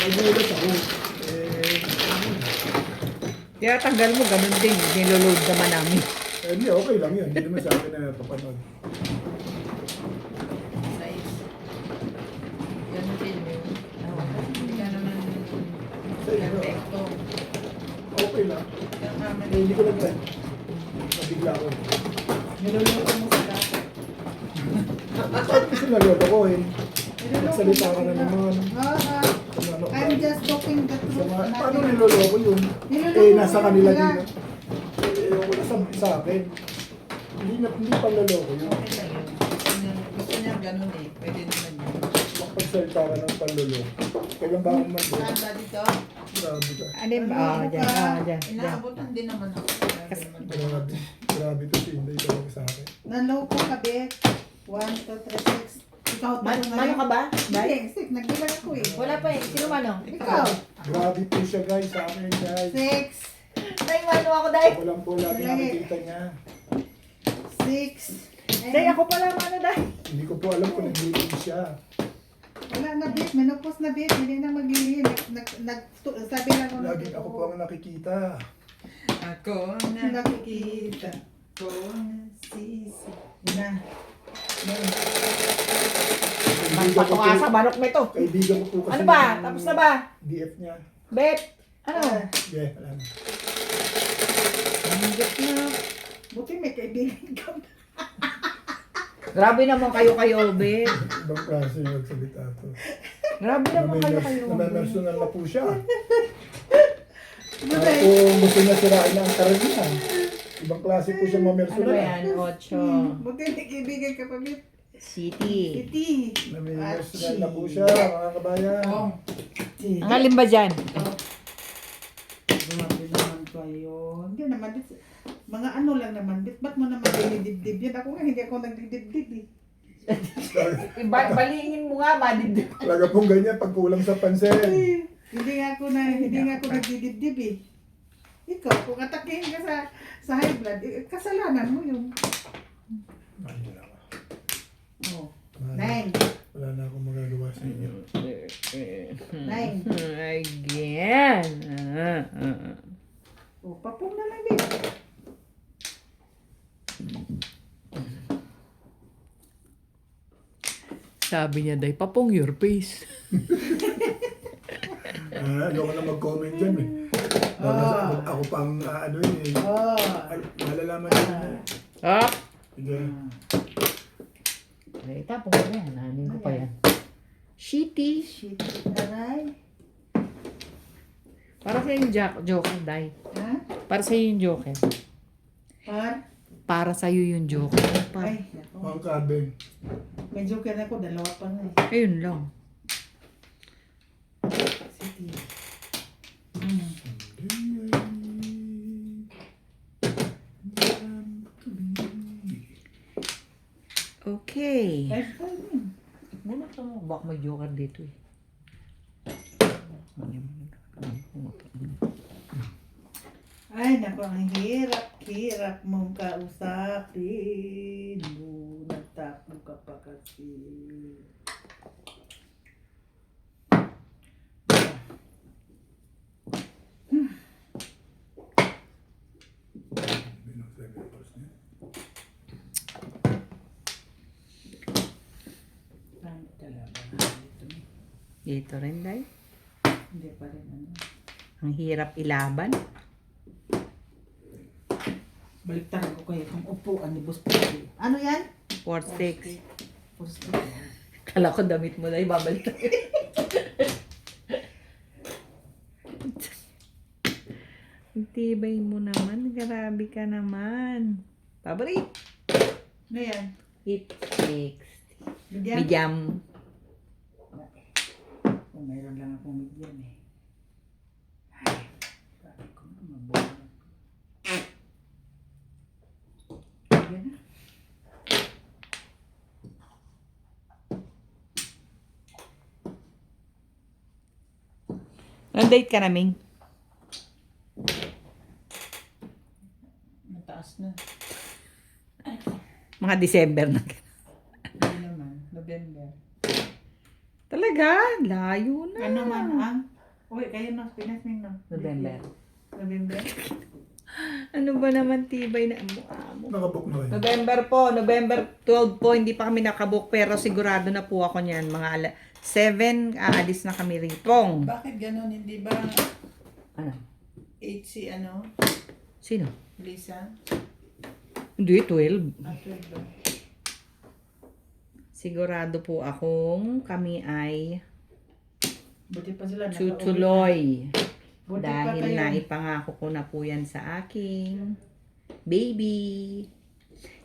[SPEAKER 3] Nagulat ako.
[SPEAKER 6] Kaya tanggal mo, ganun din. Niloload naman namin.
[SPEAKER 3] Eh, hindi, okay lang yun. Hindi naman sa akin na napapanood.
[SPEAKER 4] Size. Ganun din yun. Ganun naman.
[SPEAKER 3] Sa inyo,
[SPEAKER 4] Perfecto.
[SPEAKER 3] okay lang.
[SPEAKER 4] Yung
[SPEAKER 3] Eh,
[SPEAKER 4] amin.
[SPEAKER 3] hindi ko lang tayo. Nabigla ko.
[SPEAKER 4] Niluluto mo sa dati.
[SPEAKER 3] Kasi naloko ko eh. Magsalita ka na naman. Ano,
[SPEAKER 2] I'm just talking the truth.
[SPEAKER 3] paano niloloko yun? Eh, nasa kanila din. Eh, wala sa akin. Hindi pang loloko yun.
[SPEAKER 4] Okay lang yun. Gusto niya ganun eh. Pwede naman yun.
[SPEAKER 3] Magpagsalita ka ng panloloko. Kailan ba akong mandun?
[SPEAKER 4] Saan ba dito?
[SPEAKER 3] Grabe ka.
[SPEAKER 6] Alin ba? Dyan.
[SPEAKER 4] Inaabutan din naman ako. Grabe naman.
[SPEAKER 3] Grabe. Grabe to si Inday talaga sa akin.
[SPEAKER 2] Naloko ka, Bet. 1, 2, 3, 6. Ikaw,
[SPEAKER 7] Mano ka ba?
[SPEAKER 2] Hindi, 6. Nagbilang ako eh.
[SPEAKER 7] Wala pa eh. Sino mano?
[SPEAKER 2] Ikaw.
[SPEAKER 3] Grabe po siya guys sa akin guys.
[SPEAKER 2] 6.
[SPEAKER 7] Tay, mano ako dahil.
[SPEAKER 3] Walang po lagi nakikita niya.
[SPEAKER 2] 6.
[SPEAKER 7] Tay, ako pala mano dahil.
[SPEAKER 3] Hindi ko po alam kung nag-meeting siya.
[SPEAKER 2] Wala na, Bet. Menopause na, Bet. Hindi na maglilihin. Sabi lang ako.
[SPEAKER 3] Lagi ako po ang nakikita.
[SPEAKER 4] Ako nakikita ko na sisi na.
[SPEAKER 7] Magpato ka sa manok na ito.
[SPEAKER 3] Kaibigan ko po kasi.
[SPEAKER 7] Ano ba? Tapos na ba?
[SPEAKER 3] DF niya.
[SPEAKER 7] Bet? Ano?
[SPEAKER 3] Yeah, alam.
[SPEAKER 2] Buti may kaibigan ka.
[SPEAKER 6] Grabe naman kayo, Bet.
[SPEAKER 3] Ibang klase yung magsalita to.
[SPEAKER 6] Grabe naman kayo,
[SPEAKER 3] Namamersyonal na po siya.
[SPEAKER 2] Buti.
[SPEAKER 3] Kung gusto niya sirain na ang karir niya. Ibang klase po siya
[SPEAKER 6] Ano
[SPEAKER 3] mamersyonal.
[SPEAKER 6] ba yan? 8.
[SPEAKER 2] Buti may kaibigan ka pa, Bet.
[SPEAKER 6] City.
[SPEAKER 2] Iti.
[SPEAKER 3] Namamersyonal na po siya, mga kabayan.
[SPEAKER 4] Oh,
[SPEAKER 6] Ang alin ba dyan?
[SPEAKER 2] Grabe naman kayo. Hindi naman, Bet. Mga ano lang naman, Bet. Ba't mo naman dinidibdib yan? Ako nga, hindi ako nagdidibdib eh.
[SPEAKER 7] Balingin mo nga, madibdib.
[SPEAKER 3] Talaga pong ganyan pag kulang sa pansin.
[SPEAKER 2] Hindi nga ako nagdidibdib eh. Ikaw, kung atakihin ka sa high blood, kasalanan mo yun.
[SPEAKER 3] Ayun na.
[SPEAKER 2] Oh.
[SPEAKER 3] Wala
[SPEAKER 2] 9.
[SPEAKER 3] wala na akong magagawa sa inyo.
[SPEAKER 2] 9.
[SPEAKER 6] Again.
[SPEAKER 2] O, papong na lang din.
[SPEAKER 6] Sabi niya, Day, papong your face.
[SPEAKER 3] Ayoko na mag-comment dyan eh. Ako pang ano yun eh.
[SPEAKER 2] Oh.
[SPEAKER 3] Malalaman nyo na.
[SPEAKER 6] Ah!
[SPEAKER 3] Sige.
[SPEAKER 6] Ay, tapong ko na yan. Hanin ko pa yan. Shitty.
[SPEAKER 2] Shit. Aray.
[SPEAKER 6] Para sa yung joker, Day.
[SPEAKER 2] Ha?
[SPEAKER 6] Para sa yung joker. Para sa yung joker.
[SPEAKER 2] Ay, ako.
[SPEAKER 3] Ang kabeng.
[SPEAKER 2] May joker ako, dalawa pa nga eh.
[SPEAKER 6] Ayun lang.
[SPEAKER 2] City.
[SPEAKER 6] Okay.
[SPEAKER 2] Ay, fine.
[SPEAKER 6] Muna ito mo. Baka may joker dito eh.
[SPEAKER 2] Ay, naku, ang hirap mong kausapin mo. Nagtapo ka pa kasi.
[SPEAKER 4] pangit talaga.
[SPEAKER 6] Dito rin, Day.
[SPEAKER 4] Hindi pa rin ano.
[SPEAKER 6] Ang hirap ilaban.
[SPEAKER 2] Baliktaran ko kayo itong upuan ni Boss Pili. Ano yan?
[SPEAKER 6] 4-6.
[SPEAKER 2] Boss Pili.
[SPEAKER 6] Kala ko damit mo na ibabalik. Ang tibay mo naman. Grabe ka naman. Pabalik.
[SPEAKER 2] Ano yan?
[SPEAKER 6] Hit 6.
[SPEAKER 2] Bigyan?
[SPEAKER 6] Medium.
[SPEAKER 4] Kung mayroon lang akong medium eh. Ay, sabi ko na mabuhay.
[SPEAKER 2] Yan na.
[SPEAKER 6] Nang-date ka namin.
[SPEAKER 4] Mataas na.
[SPEAKER 6] Mga December na.
[SPEAKER 4] Hindi naman. November.
[SPEAKER 6] Talaga? Layo na.
[SPEAKER 2] Ano man ang... Uy, kayo na, Pinas Ming no?
[SPEAKER 6] November.
[SPEAKER 2] November?
[SPEAKER 6] Ang Ano ba naman tibay na amo?
[SPEAKER 3] Nakabook na kayo.
[SPEAKER 6] November po, November 12 po, hindi pa kami nakabook pero sigurado na po ako niyan. Mga 7, aalis na kami rito.
[SPEAKER 4] Bakit ganun? Hindi ba
[SPEAKER 6] Ano?
[SPEAKER 4] 8 si ano?
[SPEAKER 6] Sino?
[SPEAKER 4] Lisa?
[SPEAKER 6] Hindi, 12.
[SPEAKER 4] 12 ba?
[SPEAKER 6] Sigurado po akong kami ay
[SPEAKER 2] Buti pa sila
[SPEAKER 6] tutuloy.
[SPEAKER 2] Buti pa
[SPEAKER 6] Dahil
[SPEAKER 2] kayo.
[SPEAKER 6] naipangako ko na po yan sa aking baby.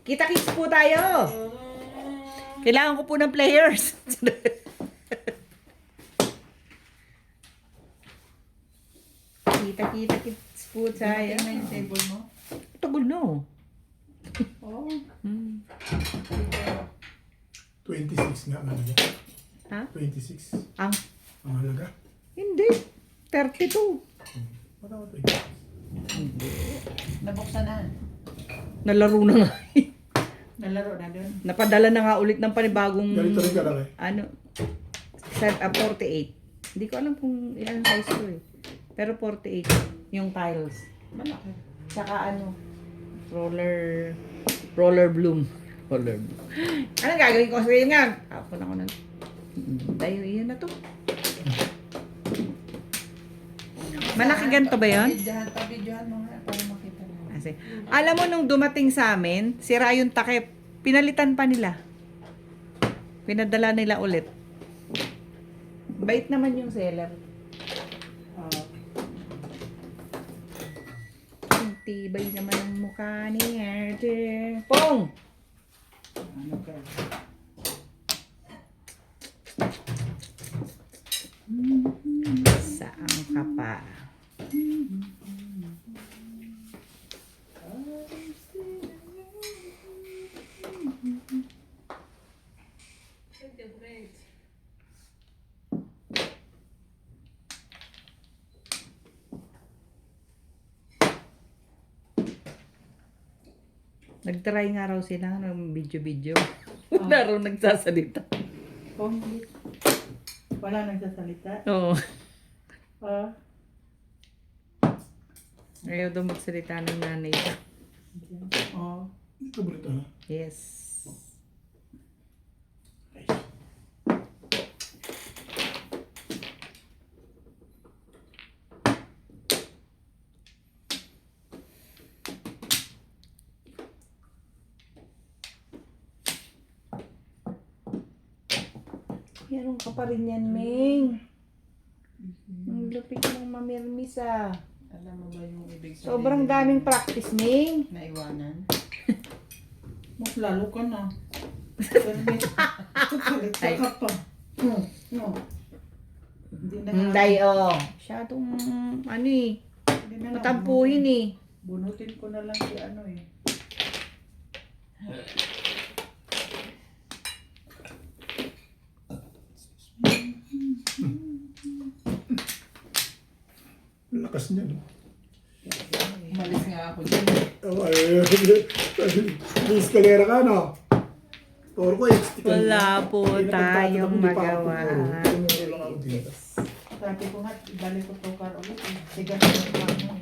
[SPEAKER 6] Kita-kits po tayo! Kailangan ko po ng players. Kita-kits po tayo.
[SPEAKER 4] Dumating na yung table mo?
[SPEAKER 6] Tagal na.
[SPEAKER 4] Oo.
[SPEAKER 6] Hmm.
[SPEAKER 3] 26 nga ang halaga.
[SPEAKER 6] Ha?
[SPEAKER 3] 26
[SPEAKER 6] Ang,
[SPEAKER 3] ang halaga.
[SPEAKER 6] hindi. 32.
[SPEAKER 3] Wala ko 26.
[SPEAKER 4] Nabuksan na.
[SPEAKER 6] Nalaro na nga.
[SPEAKER 2] Nalaro na doon.
[SPEAKER 6] Napadala na nga ulit ng panibagong
[SPEAKER 3] Ganito rin kalaki.
[SPEAKER 6] ano 48. Hindi ko alam kung ilang size ko eh. Pero 48 yung tiles.
[SPEAKER 4] Malaki.
[SPEAKER 6] Tsaka ano roller bloom. Roller bloom. Anong gagawin ko sa nga? Tapon ako na. Tayo, iyan na to. Malaki ganito ba yun?
[SPEAKER 4] Pabidyohan mo nga para makita mo.
[SPEAKER 6] Kasi, alam mo nung dumating sa amin, sira yung takip. Pinalitan pa nila. Pinadala nila ulit. Bait naman yung seller. Ang tibay naman ang mukha ni Erte. Pong!
[SPEAKER 2] Ano ka?
[SPEAKER 6] Saan ka pa? Nag-try nga raw sila ng video-video. Wala raw nagsasalita.
[SPEAKER 2] Oh, hindi. Wala nagsasalita.
[SPEAKER 6] Oo.
[SPEAKER 2] Ah,
[SPEAKER 6] Ayaw daw magsalita ng nanay siya.
[SPEAKER 2] oh.
[SPEAKER 3] Ito balita na.
[SPEAKER 6] Yes. Meron ka pa rin yan, Ming. Ang lupit ng mamirmis ah.
[SPEAKER 4] Alam mo ba yung ibig sabihin?
[SPEAKER 6] Sobrang daming practice, Ming.
[SPEAKER 4] Naiwanan?
[SPEAKER 2] Mas lalo ka na. Salita ka pa. No, no. Hindi na nga.
[SPEAKER 6] Hindi, oh. Masyadong, ano eh,
[SPEAKER 2] Hindi na nga.
[SPEAKER 6] matampuhin eh.
[SPEAKER 2] Bunutin ko na lang si ano eh.
[SPEAKER 3] Ang lakas niya, no?
[SPEAKER 4] Umalis nga ako dyan.
[SPEAKER 3] Oh, may eskalera ka, no? Toro ko,
[SPEAKER 6] Wala po tayong magawa.
[SPEAKER 2] Sabi ko nga, ibalik ko to car ulit eh. Sigas na ako.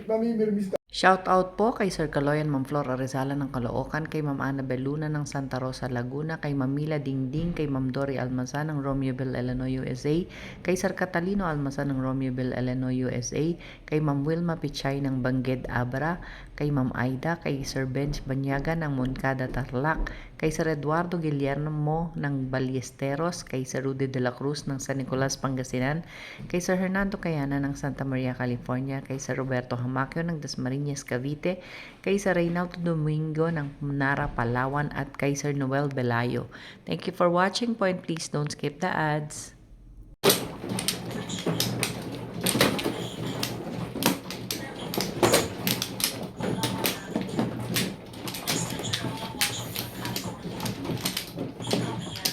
[SPEAKER 3] Namimirmis ka.
[SPEAKER 1] Shout out po kay Sir Kaloyan, Ma'am Flor Arizala ng Caloocan, kay Ma'am Annabel Luna ng Santa Rosa, Laguna, kay Ma'am Mila Dingding, kay Ma'am Dory Almazan ng Romeoville, Illinois, USA, kay Sir Catalino Almazan ng Romeoville, Illinois, USA, kay Ma'am Wilma Pichay ng Bangged, Abra, kay Ma'am Aida, kay Sir Bench Banyaga ng Moncada, Tarlac, kay Sir Eduardo Guillermo ng Ballesteros, kay Sir Rudy de la Cruz ng San Nicolas, Pangasinan, kay Sir Hernando Cayana ng Santa Maria, California, kay Sir Roberto Hamacio ng Dasmariñas, Cavite, kay Sir Reynaldo Domingo ng Nara, Palawan, at kay Sir Noel Belayo. Thank you for watching po and please don't skip the ads.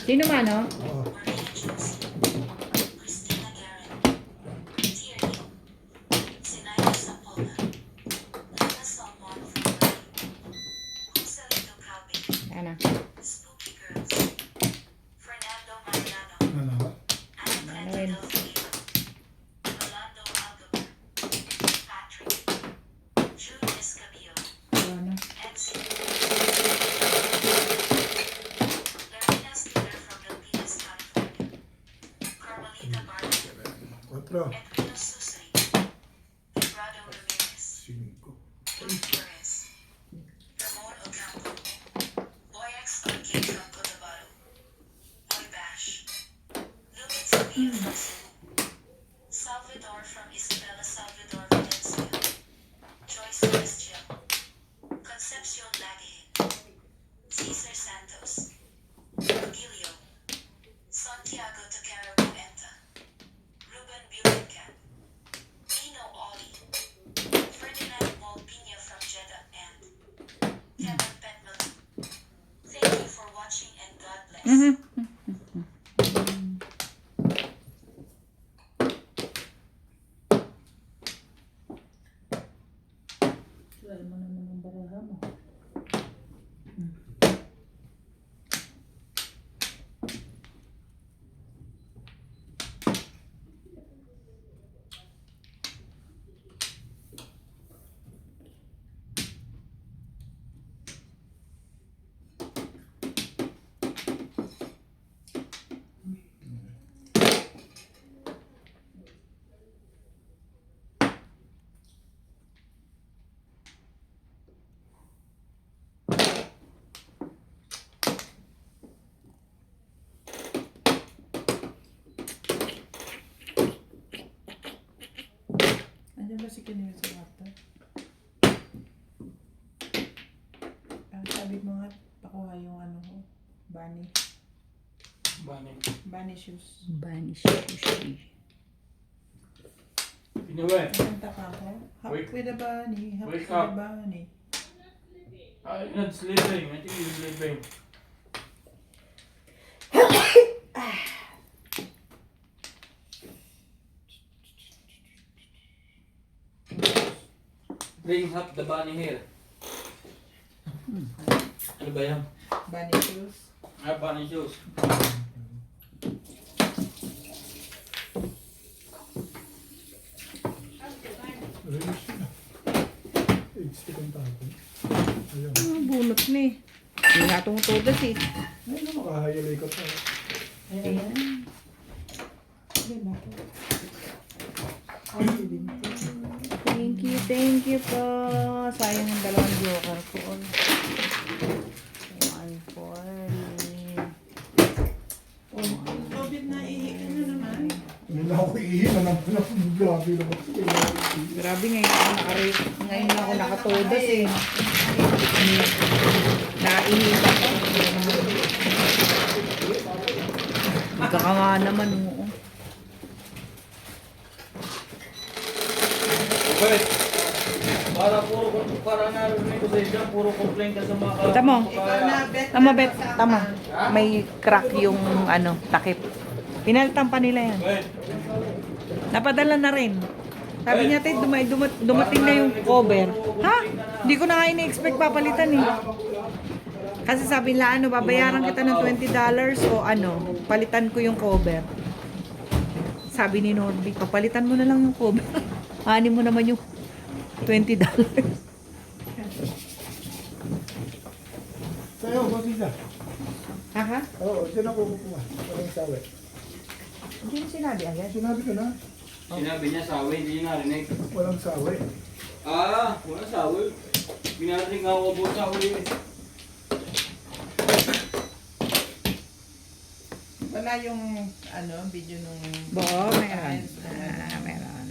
[SPEAKER 1] Sino man, no?
[SPEAKER 5] Christina Garrett, Tierney, Sinaya Sapola, Lana Salmon from Joselito Calvi,
[SPEAKER 6] Ano?
[SPEAKER 5] Spooky Girls, Fernando Mariano,
[SPEAKER 3] Ano?
[SPEAKER 5] Annabelle Del Rio, Rolando Alcover, Patrick,
[SPEAKER 3] 4.
[SPEAKER 5] Edwino Susay, Librado Ramirez,
[SPEAKER 3] 5.
[SPEAKER 5] Louis Flores, Ramon Ocampo, Boy X Arcade from Cotabato, Boy Bash, Lubin Sabine from Cebu, Salvador from Isabela Salvador Valenzuela, Joyce Celestial, Concepcion Lagihin, Cesar Santos, Virgilio, Santiago Takara Puenta, Ruben Burencan, Nino Oli, Ferdinand Molpina from Jeddah, and Kevin Petman. Thank you for watching and God bless.
[SPEAKER 4] Andiyan ba si Kineo sa kwarto? Sabi mo nga, pakuha yung ano ko. Bunny. Bunny shoes.
[SPEAKER 1] Banish sushi.
[SPEAKER 8] Pinuwi.
[SPEAKER 4] Kanta ka ako. Hop
[SPEAKER 8] Wake-
[SPEAKER 4] with a bunny. Hop
[SPEAKER 8] wake
[SPEAKER 4] with a
[SPEAKER 8] up.
[SPEAKER 4] bunny.
[SPEAKER 8] I'm not sleeping. I think you're sleeping. Bring up the bunny here. Ano ba yan?
[SPEAKER 4] Bunny shoes.
[SPEAKER 8] Bunny shoes.
[SPEAKER 3] Release yun ah. Stick ang tapon. Ayun.
[SPEAKER 6] Bunot ni. Hindi nga tumutudas eh.
[SPEAKER 3] Ayun, makahayalay ka pa.
[SPEAKER 6] Ayan. Thank you po. Sayang ang dalawang joker ko. 140.
[SPEAKER 4] COVID na ano naman.
[SPEAKER 3] Hindi na ako iihin. Grabe naman.
[SPEAKER 6] Grabe ngayon ako nakatodas eh. Naihipa ko. Magkakanga naman oo.
[SPEAKER 8] Wait. Para narinig ko sa isya, puro complain ka sa mga
[SPEAKER 6] Tamo.
[SPEAKER 4] Ikaw na, bet.
[SPEAKER 6] Tama bet, tama. May crack yung takip. Pinalitan pa nila yan.
[SPEAKER 8] Wait.
[SPEAKER 6] Napadala na rin. Sabi niya, Ted, dumating na yung cover. Ha? Hindi ko na nga ini-expect papalitan eh. Kasi sabi nila, babayaran kita ng $20 o palitan ko yung cover. Sabi ni Norby, papalitan mo na lang yung cover. Ani mo naman yung $20.
[SPEAKER 3] Sa'yo, Bosisa.
[SPEAKER 6] Ha?
[SPEAKER 3] Oo, dyan ako kukuha. Walang sawi.
[SPEAKER 6] Hindi mo sinabi agad.
[SPEAKER 3] Sinabi ko na,
[SPEAKER 8] Sinabi niya sawi, hindi niya narinig.
[SPEAKER 3] walang sawi.
[SPEAKER 8] Wala sawi. Pinarating nga ako po sawi.
[SPEAKER 4] Wala yung video nung...
[SPEAKER 6] Bo, meron. Meron.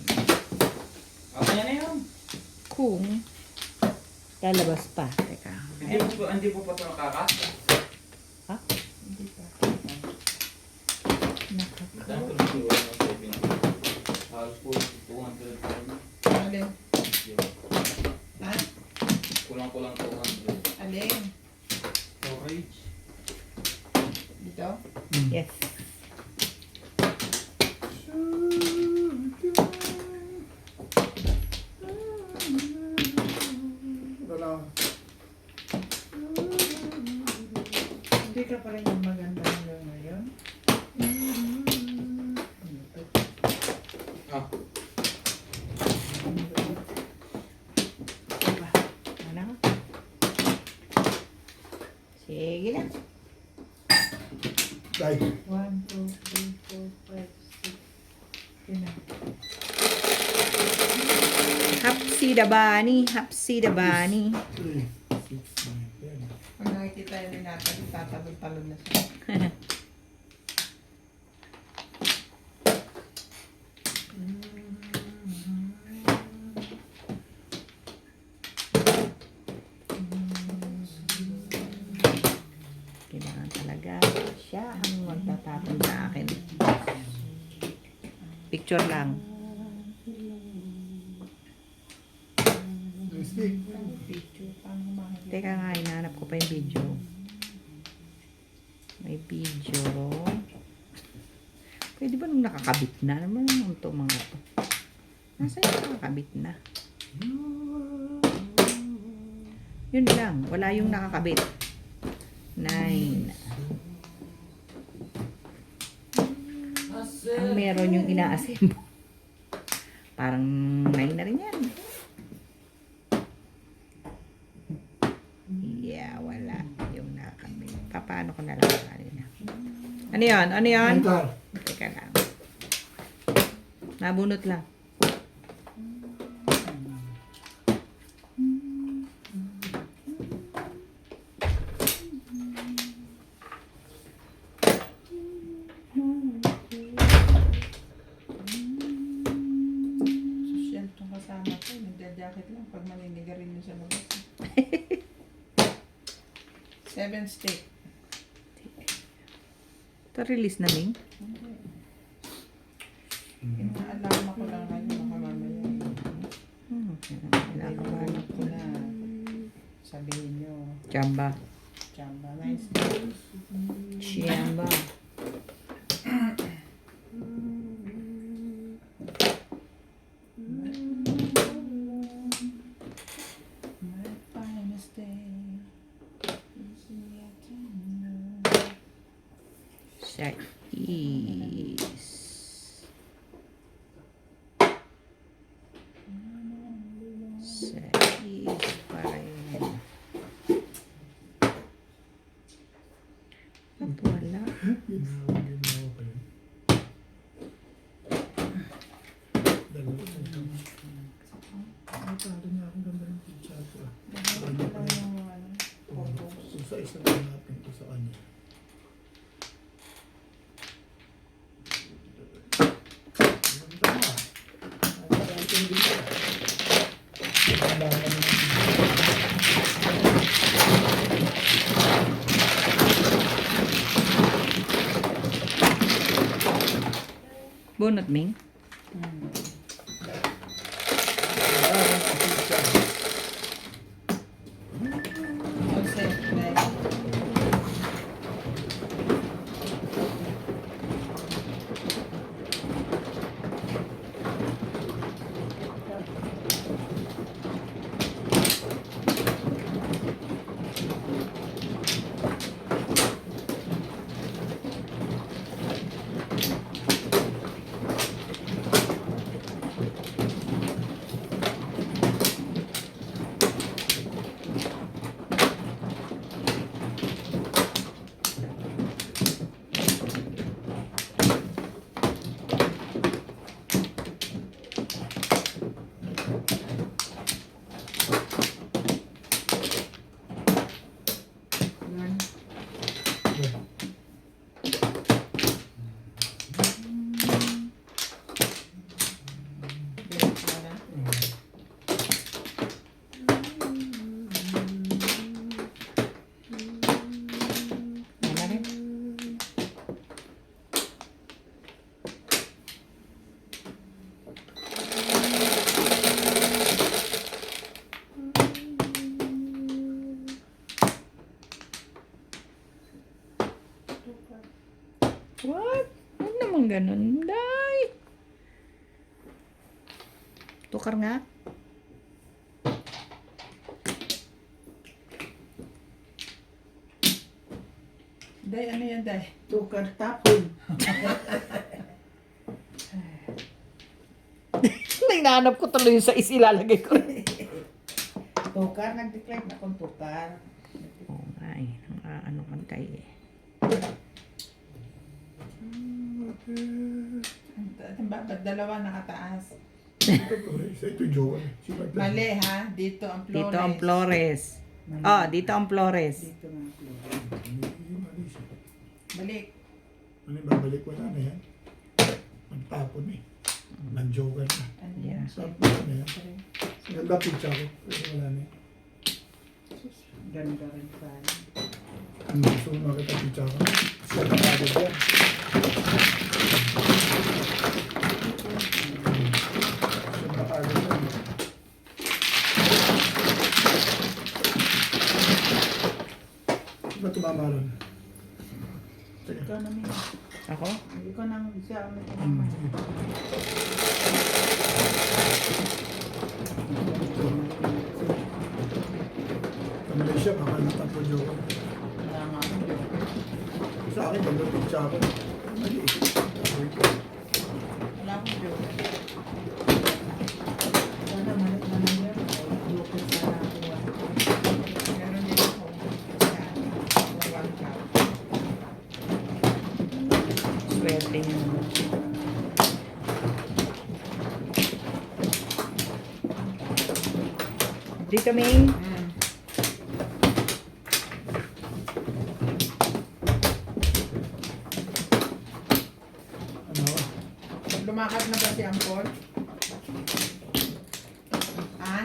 [SPEAKER 8] Kaya na yun.
[SPEAKER 6] Kung lalabas pa. Teka.
[SPEAKER 8] Hindi po pa ito nakaka?
[SPEAKER 6] Ha?
[SPEAKER 4] Hindi pa.
[SPEAKER 8] Saan ito nagsiwa ng saving? Halos po 200.
[SPEAKER 4] Alin? Ha?
[SPEAKER 8] Kulang-kulang 200.
[SPEAKER 4] Alin?
[SPEAKER 8] Storage.
[SPEAKER 4] Dito?
[SPEAKER 6] Yes.
[SPEAKER 3] Wala.
[SPEAKER 4] Hindi ka pa rin yung maganda hanggang ngayon.
[SPEAKER 8] Ah.
[SPEAKER 6] Ano? Sige lang.
[SPEAKER 3] Dahil.
[SPEAKER 4] 1, 2, 3, 4, 5, 6. Yun na.
[SPEAKER 6] Hapsi the bunny. Hapsi the bunny.
[SPEAKER 3] 3, 6, 9, 10.
[SPEAKER 4] Pag nakikita yun ni Natalie, tatalon-talon na siya.
[SPEAKER 6] Kailangan talaga siya ang magtatapon sa akin. Picture lang.
[SPEAKER 3] Stick.
[SPEAKER 4] Picture, paano makikita?
[SPEAKER 6] Teka nga, hinahanap ko pa yung video. May video. Pwede ba nung nakakabit na? Ano naman ito mga to? Nasaan yung nakakabit na? Yun lang. Wala yung nakakabit. 9. Ang meron yung ina-assemble. Parang 9 na rin yan. Yeah, wala. Yung nakakabit. Paano ko na lang kanina? Ano yan? Ano yan?
[SPEAKER 3] Anchor.
[SPEAKER 6] Teka lang. Nabunot lang.
[SPEAKER 4] Social tong kasama ko. Nagja-jacket lang pag maninigarin niyo sa labas. 7 stick.
[SPEAKER 6] Ito release na Ming.
[SPEAKER 4] Inaalama ko lang kayo baka mamaya. Kailangan ko na sabihin niyo.
[SPEAKER 6] Chamba.
[SPEAKER 4] Chamba, nice.
[SPEAKER 6] Chamba.
[SPEAKER 4] My finest day is the afternoon.
[SPEAKER 6] Sa is. Sa is pa rin. At wala.
[SPEAKER 3] Ay, talo niya akong ganda ng pizza ko.
[SPEAKER 4] Ito lang yung ano, photos.
[SPEAKER 3] So, sa isa lang natin ito sa kanya. Ganda na. Nakakaitin din siya. Ganda na ng pizza.
[SPEAKER 6] Bunot Ming.
[SPEAKER 4] All set, next.
[SPEAKER 6] Wala rin. What? Huwag naman ganun, Day. Tukar nga.
[SPEAKER 4] Day, ano yan, Day?
[SPEAKER 2] Tukar tapon.
[SPEAKER 6] Hinahanap ko tuloy yung sa isilalagay ko.
[SPEAKER 2] Tukar, nag-declare na kung tukar.
[SPEAKER 6] Oo nga eh. Ano kang tayo eh.
[SPEAKER 4] Ba't dalawa nakataas?
[SPEAKER 3] Ito Flores. Ito Joel. Si Marta.
[SPEAKER 4] Mali ha, dito ang Flores.
[SPEAKER 6] Dito ang Flores. Oh, dito ang Flores.
[SPEAKER 2] Dito nga po.
[SPEAKER 3] Hindi, mali siya.
[SPEAKER 4] Balik.
[SPEAKER 3] Ano yung babalik? Wala na yan. Magtapon eh. Nag-joker na.
[SPEAKER 4] Ano
[SPEAKER 6] Yeah.
[SPEAKER 4] yan?
[SPEAKER 3] Tapos na yan. Ganda pizza ko. Pero wala na yan.
[SPEAKER 2] Ganda rin pa.
[SPEAKER 3] Gusto ko makita pizza ko. Siya na kagad yan. Siya na kagad yan. Ba't tumama ron? Sige.
[SPEAKER 2] Ikaw na may.
[SPEAKER 6] Ako?
[SPEAKER 2] Ikaw nang siya ang
[SPEAKER 3] Sige. Kamali siya, baka natatlo joker.
[SPEAKER 4] Wala nga ako dito.
[SPEAKER 3] Sa akin, ganda pizza ko. Mali eh.
[SPEAKER 4] Wala akong dito.
[SPEAKER 2] Sana malit naman yan. Lupit sa nakuha.
[SPEAKER 4] Meron din ako. Yan. One cup.
[SPEAKER 6] Swerte niyo naman. Dito, Ming.
[SPEAKER 3] Ano?
[SPEAKER 4] Lumakad na ba si Ampol? Ha?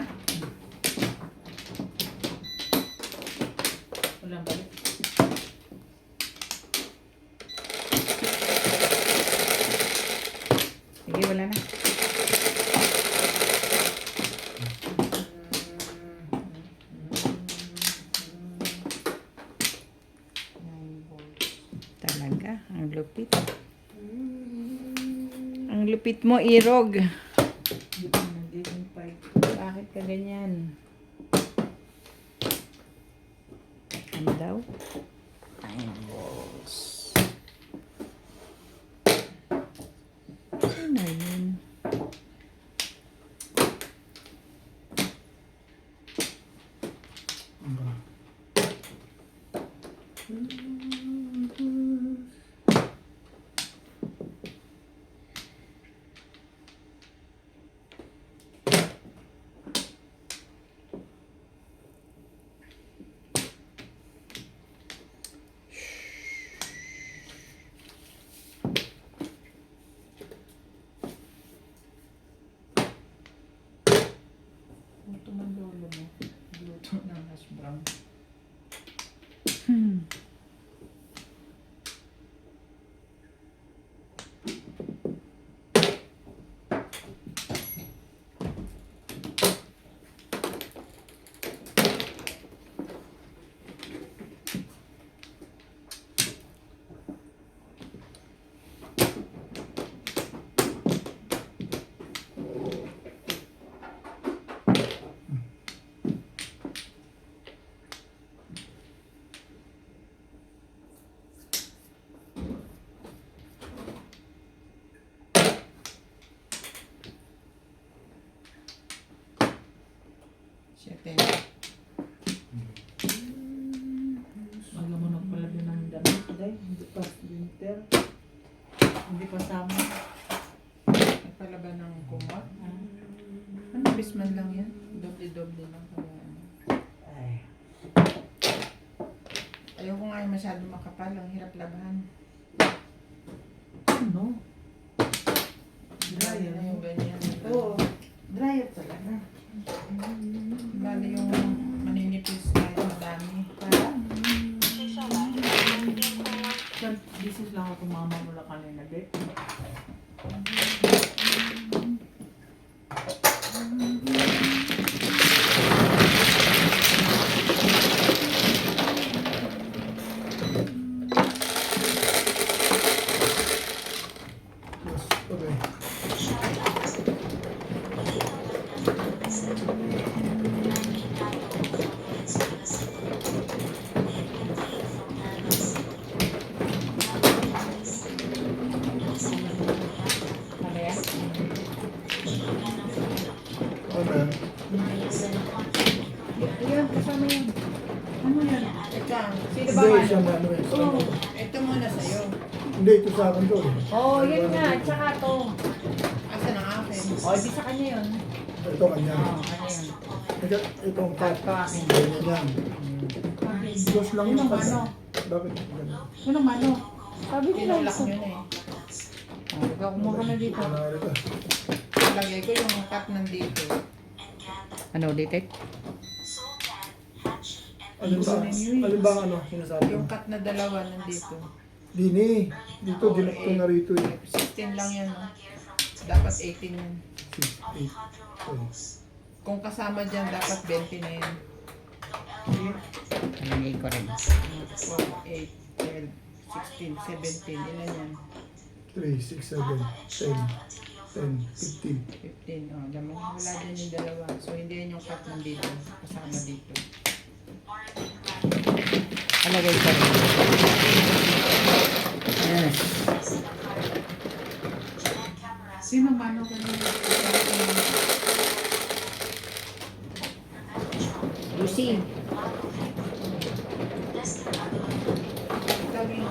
[SPEAKER 2] Walang balik.
[SPEAKER 6] Sige, wala na. Talaga, ang lupit. Ang lupit mo, Irog.
[SPEAKER 2] Dito na dito yung pipe.
[SPEAKER 6] Bakit ka ganyan? Ano daw? Triangles. Ano yun?
[SPEAKER 3] Ano?
[SPEAKER 4] Luto ng lolo mo. Luto ng hash brown. Siyete.
[SPEAKER 2] Alam mo na pala din ang damit. Day, hindi pa winter. Hindi pa summer.
[SPEAKER 4] Nagpalaban ng kumot. Ano, bisman lang yan? Doble-doble lang. Kaya, ano. Ayoko nga yung masyado makapal. Ang hirap labahan.
[SPEAKER 2] Ano?
[SPEAKER 4] Dryer na yung ganyan.
[SPEAKER 2] Oo. Dryer talaga.
[SPEAKER 4] Bali yung maninipis kahit madami.
[SPEAKER 2] This is lang ako mama mula kanina. Day.
[SPEAKER 3] Yes, okay.
[SPEAKER 6] Ano yan?
[SPEAKER 3] Okay.
[SPEAKER 6] Ayan, kasama yan.
[SPEAKER 2] Ano yan?
[SPEAKER 4] Ito, sino ba
[SPEAKER 3] Hindi,
[SPEAKER 4] ano?
[SPEAKER 3] siya na ano eh.
[SPEAKER 2] Oo.
[SPEAKER 4] Ito muna sa'yo.
[SPEAKER 3] Hindi, ito sa akin to eh.
[SPEAKER 6] Oh, yun nga. Tsaka to.
[SPEAKER 4] Asa ng akin?
[SPEAKER 6] O, di sa kanya yun.
[SPEAKER 3] Ito kanya.
[SPEAKER 6] Oo, kanya yun.
[SPEAKER 3] Itong cut.
[SPEAKER 6] Ito akin.
[SPEAKER 3] Ganyan yan. Dos lang
[SPEAKER 2] Yun ang
[SPEAKER 3] yung
[SPEAKER 2] ano.
[SPEAKER 3] Bakit? Ganun.
[SPEAKER 2] Yun ang ano.
[SPEAKER 6] Sabi nila
[SPEAKER 4] Tinulak
[SPEAKER 6] isa.
[SPEAKER 4] nyo na eh.
[SPEAKER 6] O, ikaw kumuha ka na dito.
[SPEAKER 3] Ano ito?
[SPEAKER 4] Lagay ko yung cut nandito.
[SPEAKER 1] Ano ulit eh?
[SPEAKER 3] Alin ba? Alin ba ang ano? Sinasabi
[SPEAKER 4] Yung
[SPEAKER 3] mo?
[SPEAKER 4] cut na dalawa nandito.
[SPEAKER 3] Dini. Dito, dinukto na rito eh.
[SPEAKER 4] 16 lang yan, no? Dapat 18 yan.
[SPEAKER 3] 6, 8.
[SPEAKER 4] Kung kasama dyan, dapat 20 na yan.
[SPEAKER 1] Nalagay ko rin.
[SPEAKER 4] 4, 8, 12, 16, 17. Ilan yan?
[SPEAKER 3] 3, 6, 7, 10, 10, 15.
[SPEAKER 4] 15. Oh, dami. Wala dyan yung dalawa. So, hindi yan yung cut nandito. Kasama dito.
[SPEAKER 1] Nalagay ko rin. Yes.
[SPEAKER 2] Sino mano ka nila?
[SPEAKER 1] Lucy.
[SPEAKER 4] Lagi yung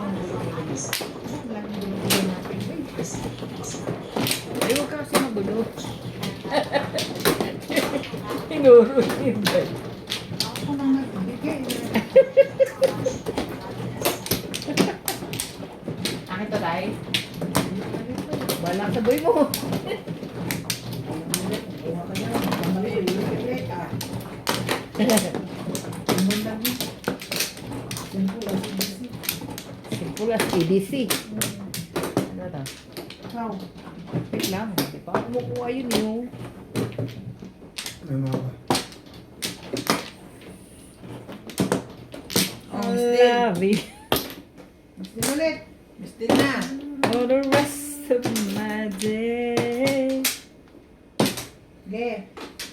[SPEAKER 1] Ay, huwag ka kasi magulo. Tinuro yun.
[SPEAKER 2] Ako nang nagbigay.
[SPEAKER 6] Akin to, Day.
[SPEAKER 1] Walang saboy mo. Simple as ABC. Ano to?
[SPEAKER 2] Ikaw.
[SPEAKER 1] Wait lang. Di pa ako kumukuha yun yung.
[SPEAKER 3] Ano nga ba?
[SPEAKER 4] Oh, still.
[SPEAKER 1] Labi.
[SPEAKER 2] Sino ulit?
[SPEAKER 4] Still na.
[SPEAKER 1] For the rest of my day.
[SPEAKER 2] Ge.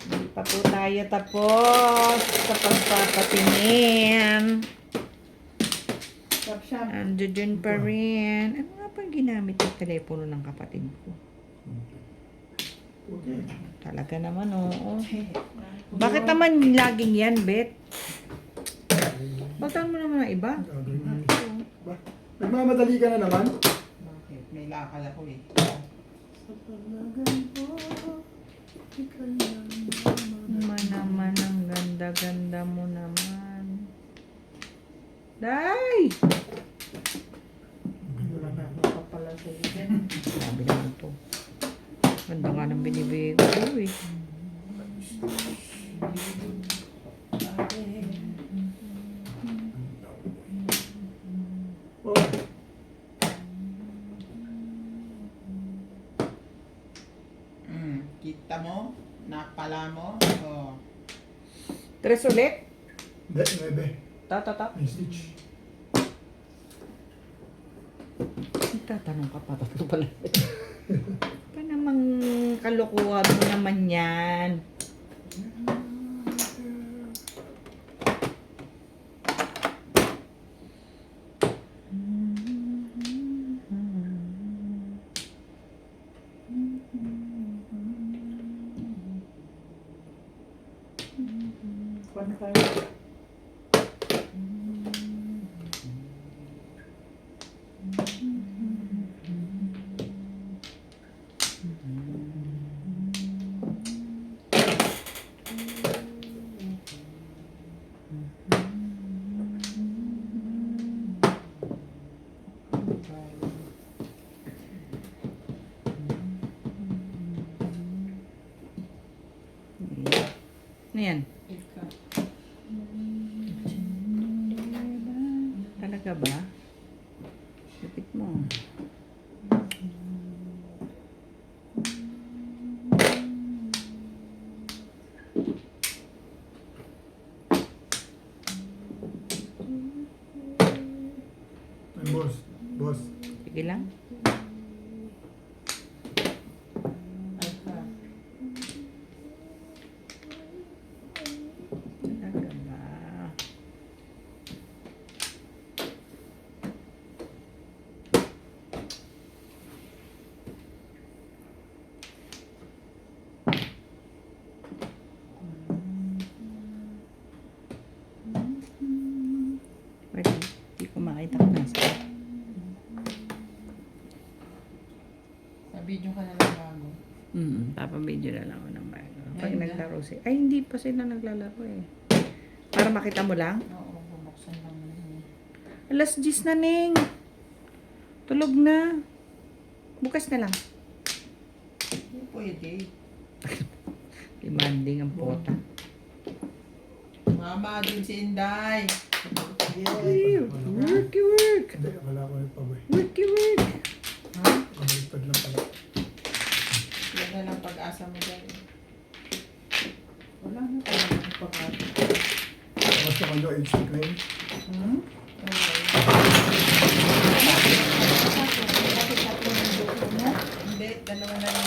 [SPEAKER 1] Hindi pa po tayo tapos sa pagpapatingin.
[SPEAKER 2] Kapsyam.
[SPEAKER 1] Andun pa rin. Ano nga pang ginamit yung telepono ng kapatid ko?
[SPEAKER 3] Okay.
[SPEAKER 1] Talaga naman, oo. Bakit naman laging yan, Bet? Pagtaan mo naman ng iba.
[SPEAKER 3] Gagawin mo. Ba? Nagmamadali ka na naman?
[SPEAKER 4] Bakit? May lakal ako eh.
[SPEAKER 1] Naman ang ganda-ganda mo naman. Day!
[SPEAKER 2] Wala na ako pala sa iyo.
[SPEAKER 1] Sabi naman to. Ganda nga ng binibigay ko eh.
[SPEAKER 3] Oh.
[SPEAKER 4] Kita mo? Napala mo? Oh.
[SPEAKER 1] 3 ulit?
[SPEAKER 3] Hindi, 9.
[SPEAKER 1] Ta.
[SPEAKER 3] May stitch.
[SPEAKER 1] Tatanong ka pa. Tatlo pala. Pa namang kalokohan mo naman yan.
[SPEAKER 2] Kwan tayo.
[SPEAKER 1] Ano yan?
[SPEAKER 4] Ika.
[SPEAKER 1] Talaga ba? Lupit mo.
[SPEAKER 3] Ay, boss. Boss.
[SPEAKER 1] Sige lang.
[SPEAKER 4] Ika.
[SPEAKER 1] Talaga ba? Pwede. Hindi ko makita kung nasa.
[SPEAKER 6] naglalaro si... Ay, hindi pa sila naglalaro eh. Para makita mo lang.
[SPEAKER 4] Oo, bubuksan lang naman.
[SPEAKER 6] Alas 10 na, Ning. Tulog na. Bukas na lang.
[SPEAKER 4] Hindi pwede.
[SPEAKER 6] Demanding ang pota.
[SPEAKER 4] Mama, din si Inday.
[SPEAKER 6] Worky work.
[SPEAKER 3] Hindi, wala ko yung paboy.
[SPEAKER 6] Worky work.
[SPEAKER 3] Pabalitad lang pala.
[SPEAKER 4] Yan na lang pag-asa mo dyan. Wala na talagang pag-asa.
[SPEAKER 3] Tapos naman yung insect na yun.
[SPEAKER 4] Hmm? Hindi, dalawa na lang.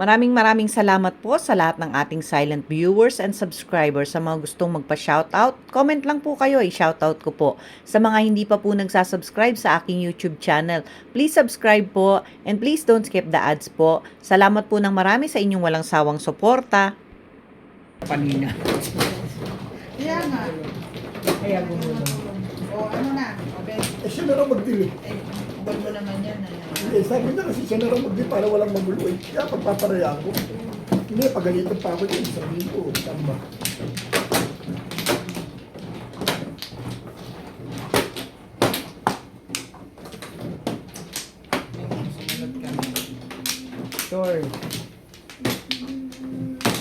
[SPEAKER 1] Maraming salamat po sa lahat ng ating silent viewers and subscribers. Sa mga gustong magpa-shoutout, comment lang po kayo, i-shoutout ko po. Sa mga hindi pa po nagsasubscribe sa aking YouTube channel, please subscribe po and please don't skip the ads po. Salamat po ng marami sa inyong walang sawang suporta.
[SPEAKER 6] Kanina.
[SPEAKER 2] Kaya nga.
[SPEAKER 7] Kaya gumulo.
[SPEAKER 2] O ano na?
[SPEAKER 4] Okay.
[SPEAKER 3] Eh, siya na lang magdili.
[SPEAKER 4] Eh, ubad mo naman yan.
[SPEAKER 3] Hindi, sabi na kasi siya na lang magdili para walang magulo eh. Kaya pagpaparaya ko. Hindi, pagalitan pa ako yun. Sabihin ko, tama.
[SPEAKER 4] Sumunod ka.
[SPEAKER 6] Sure.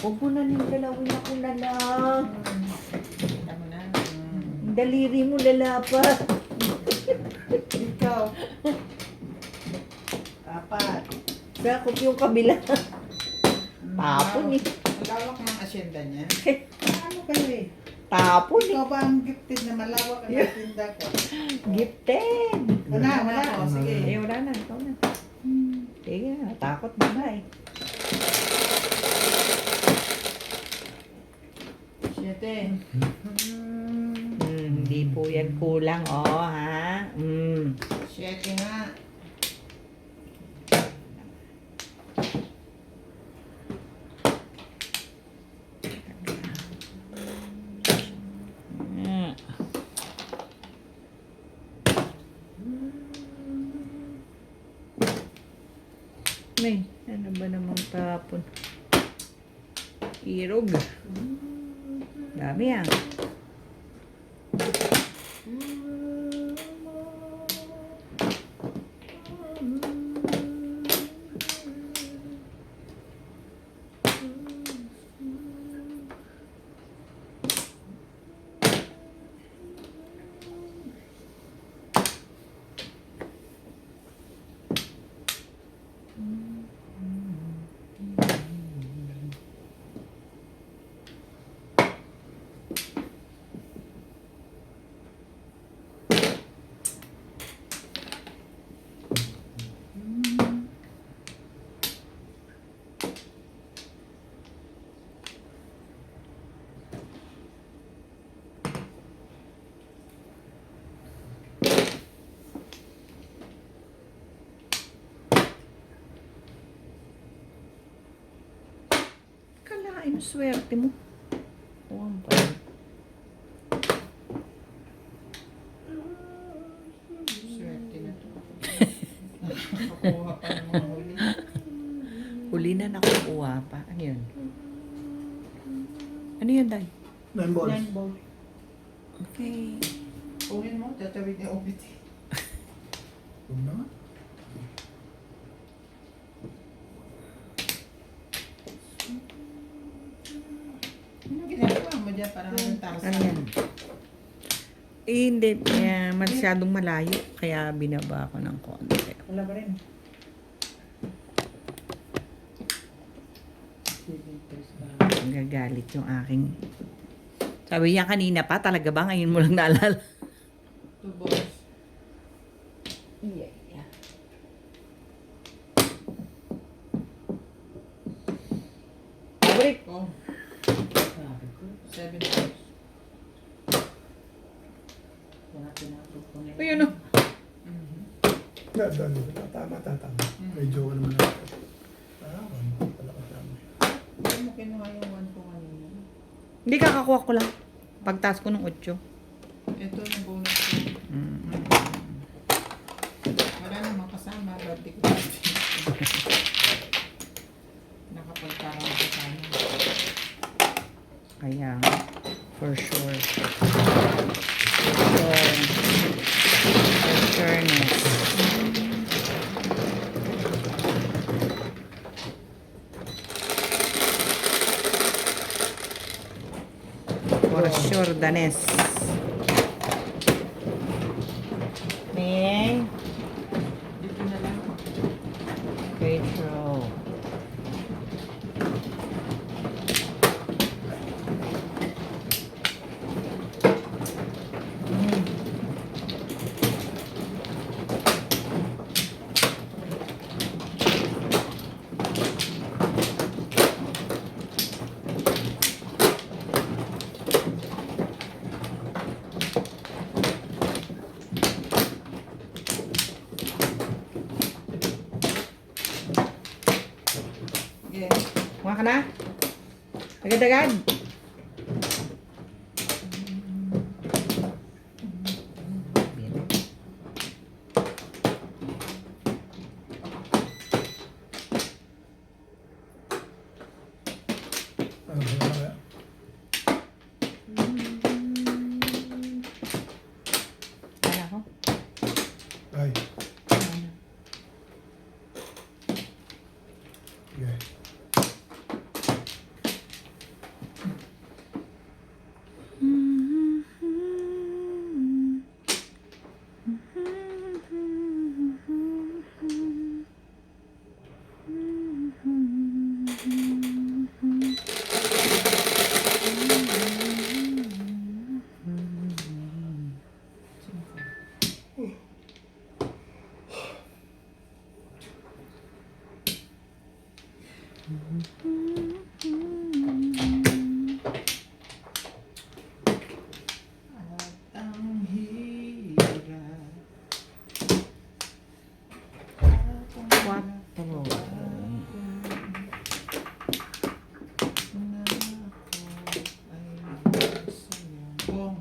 [SPEAKER 1] Huwag mo na nang galawin ako na lang.
[SPEAKER 4] Kita mo na.
[SPEAKER 1] Daliri mo lalapat.
[SPEAKER 2] Ikaw. Apat.
[SPEAKER 1] Sakop yung kabila. Tapon eh.
[SPEAKER 4] Ang lawak ng asyenda niya.
[SPEAKER 2] Ano kayo eh?
[SPEAKER 1] Tapon eh.
[SPEAKER 2] Ikaw ba ang gifted na malawak ang tinda ko?
[SPEAKER 1] Gifted.
[SPEAKER 2] Wala, wala.
[SPEAKER 4] O, sige.
[SPEAKER 6] Eh, wala na. Ikaw na.
[SPEAKER 1] Sige, takot na ba eh.
[SPEAKER 4] 7.
[SPEAKER 1] Hindi po yan kulang, oh, ha?
[SPEAKER 4] 7 nga.
[SPEAKER 6] May, ano ba namang tapon? Irog. Dami ah. Kalain mo, swerte mo. Uwang pa.
[SPEAKER 4] Swerte na to. Nakakuha pa ng mga huli.
[SPEAKER 1] Huli na nakukuha pa. Ano yun? Ano yun, Day?
[SPEAKER 3] 9 balls.
[SPEAKER 2] 9 ball.
[SPEAKER 1] Okay.
[SPEAKER 4] Kunin mo, tatawid ni Obit.
[SPEAKER 3] Huwag na nga.
[SPEAKER 4] Ano ginagawa mo dyan? Parang anong tao
[SPEAKER 6] Ano yan? Eh, hindi. Masyadong malayo. Kaya binaba ko ng konti.
[SPEAKER 2] Wala ba rin?
[SPEAKER 1] Gagalit yung aking... Sabi niya kanina pa, talaga ba? Ngayon mo lang naalala.
[SPEAKER 4] 2 balls.
[SPEAKER 1] Yeah.
[SPEAKER 6] Break.
[SPEAKER 4] Oh. 7 balls.
[SPEAKER 6] Uy, ano?
[SPEAKER 3] Dali. Tama. Medyo ko naman natin. Pala kasama.
[SPEAKER 4] Hindi mo kinuha yung 1 ko kanina.
[SPEAKER 6] Hindi, kakakuha ko lang. Pagtaas ko ng 8.
[SPEAKER 4] Ito yung bonus ko. Wala namang kasama. Birthday ko. Nakapagkarang kasama.
[SPEAKER 6] Kaya nga, for sure. For sureness. For sure, danes. Ming.
[SPEAKER 4] Dito na lang.
[SPEAKER 6] Petro.
[SPEAKER 4] Okay.
[SPEAKER 6] Kuha ka na? Agad-agad.
[SPEAKER 3] Ano ba na?
[SPEAKER 6] Kala ko.
[SPEAKER 3] Ay. Yeah.
[SPEAKER 4] Ang hirap.
[SPEAKER 6] Quattro.
[SPEAKER 4] Bong.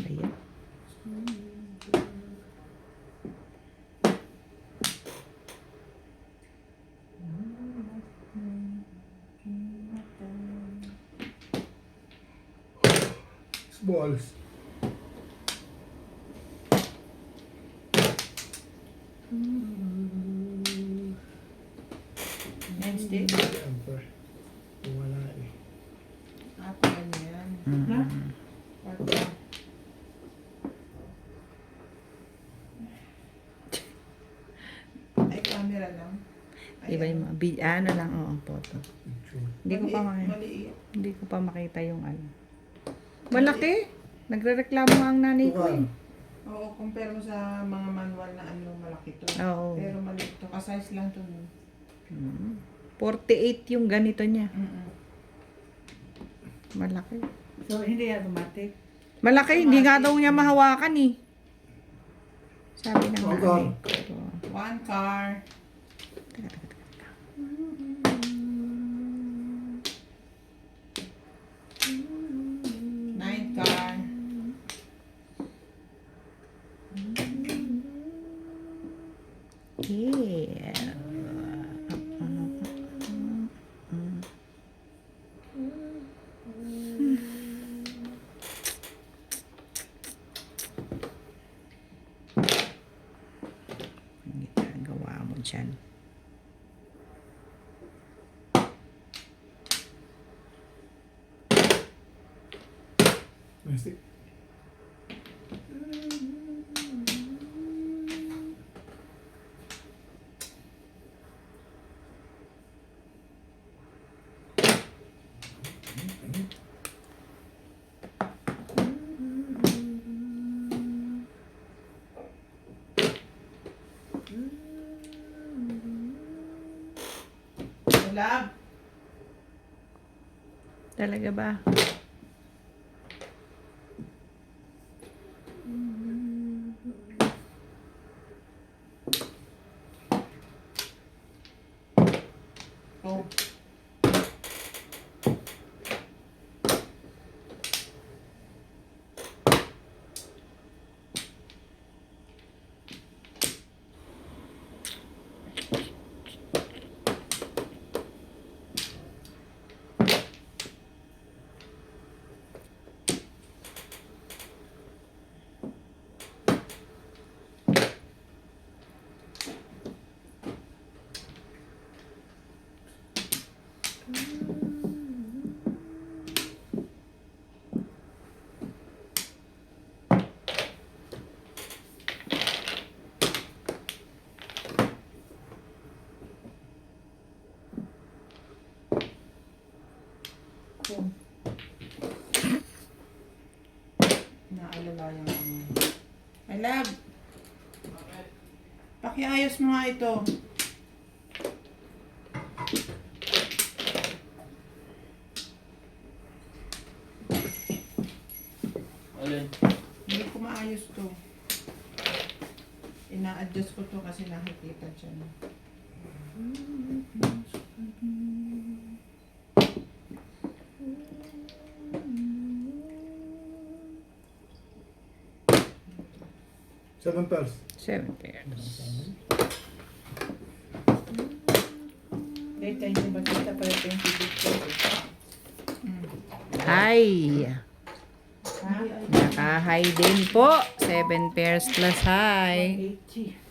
[SPEAKER 6] Ayan.
[SPEAKER 3] Balls.
[SPEAKER 4] Next day.
[SPEAKER 3] Siyempre. Wala eh.
[SPEAKER 4] Apa yan?
[SPEAKER 2] Ha?
[SPEAKER 4] Pagka. Ay, camera lang.
[SPEAKER 6] Iba yung mga ano lang, oo, photo. Hindi ko pa
[SPEAKER 4] Maliit.
[SPEAKER 6] hindi ko pa makita yung ano. Malaki. Nagrereklamo nga ang nanay ko eh.
[SPEAKER 4] Oo, compare mo sa mga manual na ano, malaki to.
[SPEAKER 6] Oo.
[SPEAKER 4] Pero maliit to. Ka-size lang to.
[SPEAKER 6] 48 yung ganito niya.
[SPEAKER 4] Mm-mm.
[SPEAKER 6] Malaki.
[SPEAKER 2] So, hindi automatic.
[SPEAKER 6] Malaki, hindi nga daw niya mahawakan eh. Sabi ng
[SPEAKER 3] Okay.
[SPEAKER 6] nanay ko.
[SPEAKER 4] One car. Nine car.
[SPEAKER 6] Yeah. Ang ginagawa mo dyan.
[SPEAKER 3] Nasty.
[SPEAKER 4] Love.
[SPEAKER 6] Talaga ba?
[SPEAKER 4] Oh. Naalala yung ano. My love. Pakiayos mo nga ito.
[SPEAKER 8] Alin?
[SPEAKER 4] Hindi ko maayos to. Ina-adjust ko to kasi nakikita siya na.
[SPEAKER 3] Seven pairs.
[SPEAKER 6] 7 pairs.
[SPEAKER 4] Dito hindi ba kita pala ito yung tibig ko?
[SPEAKER 6] Ay!
[SPEAKER 4] Ha?
[SPEAKER 6] Naka-high din po. 7 pairs plus high.
[SPEAKER 4] 80.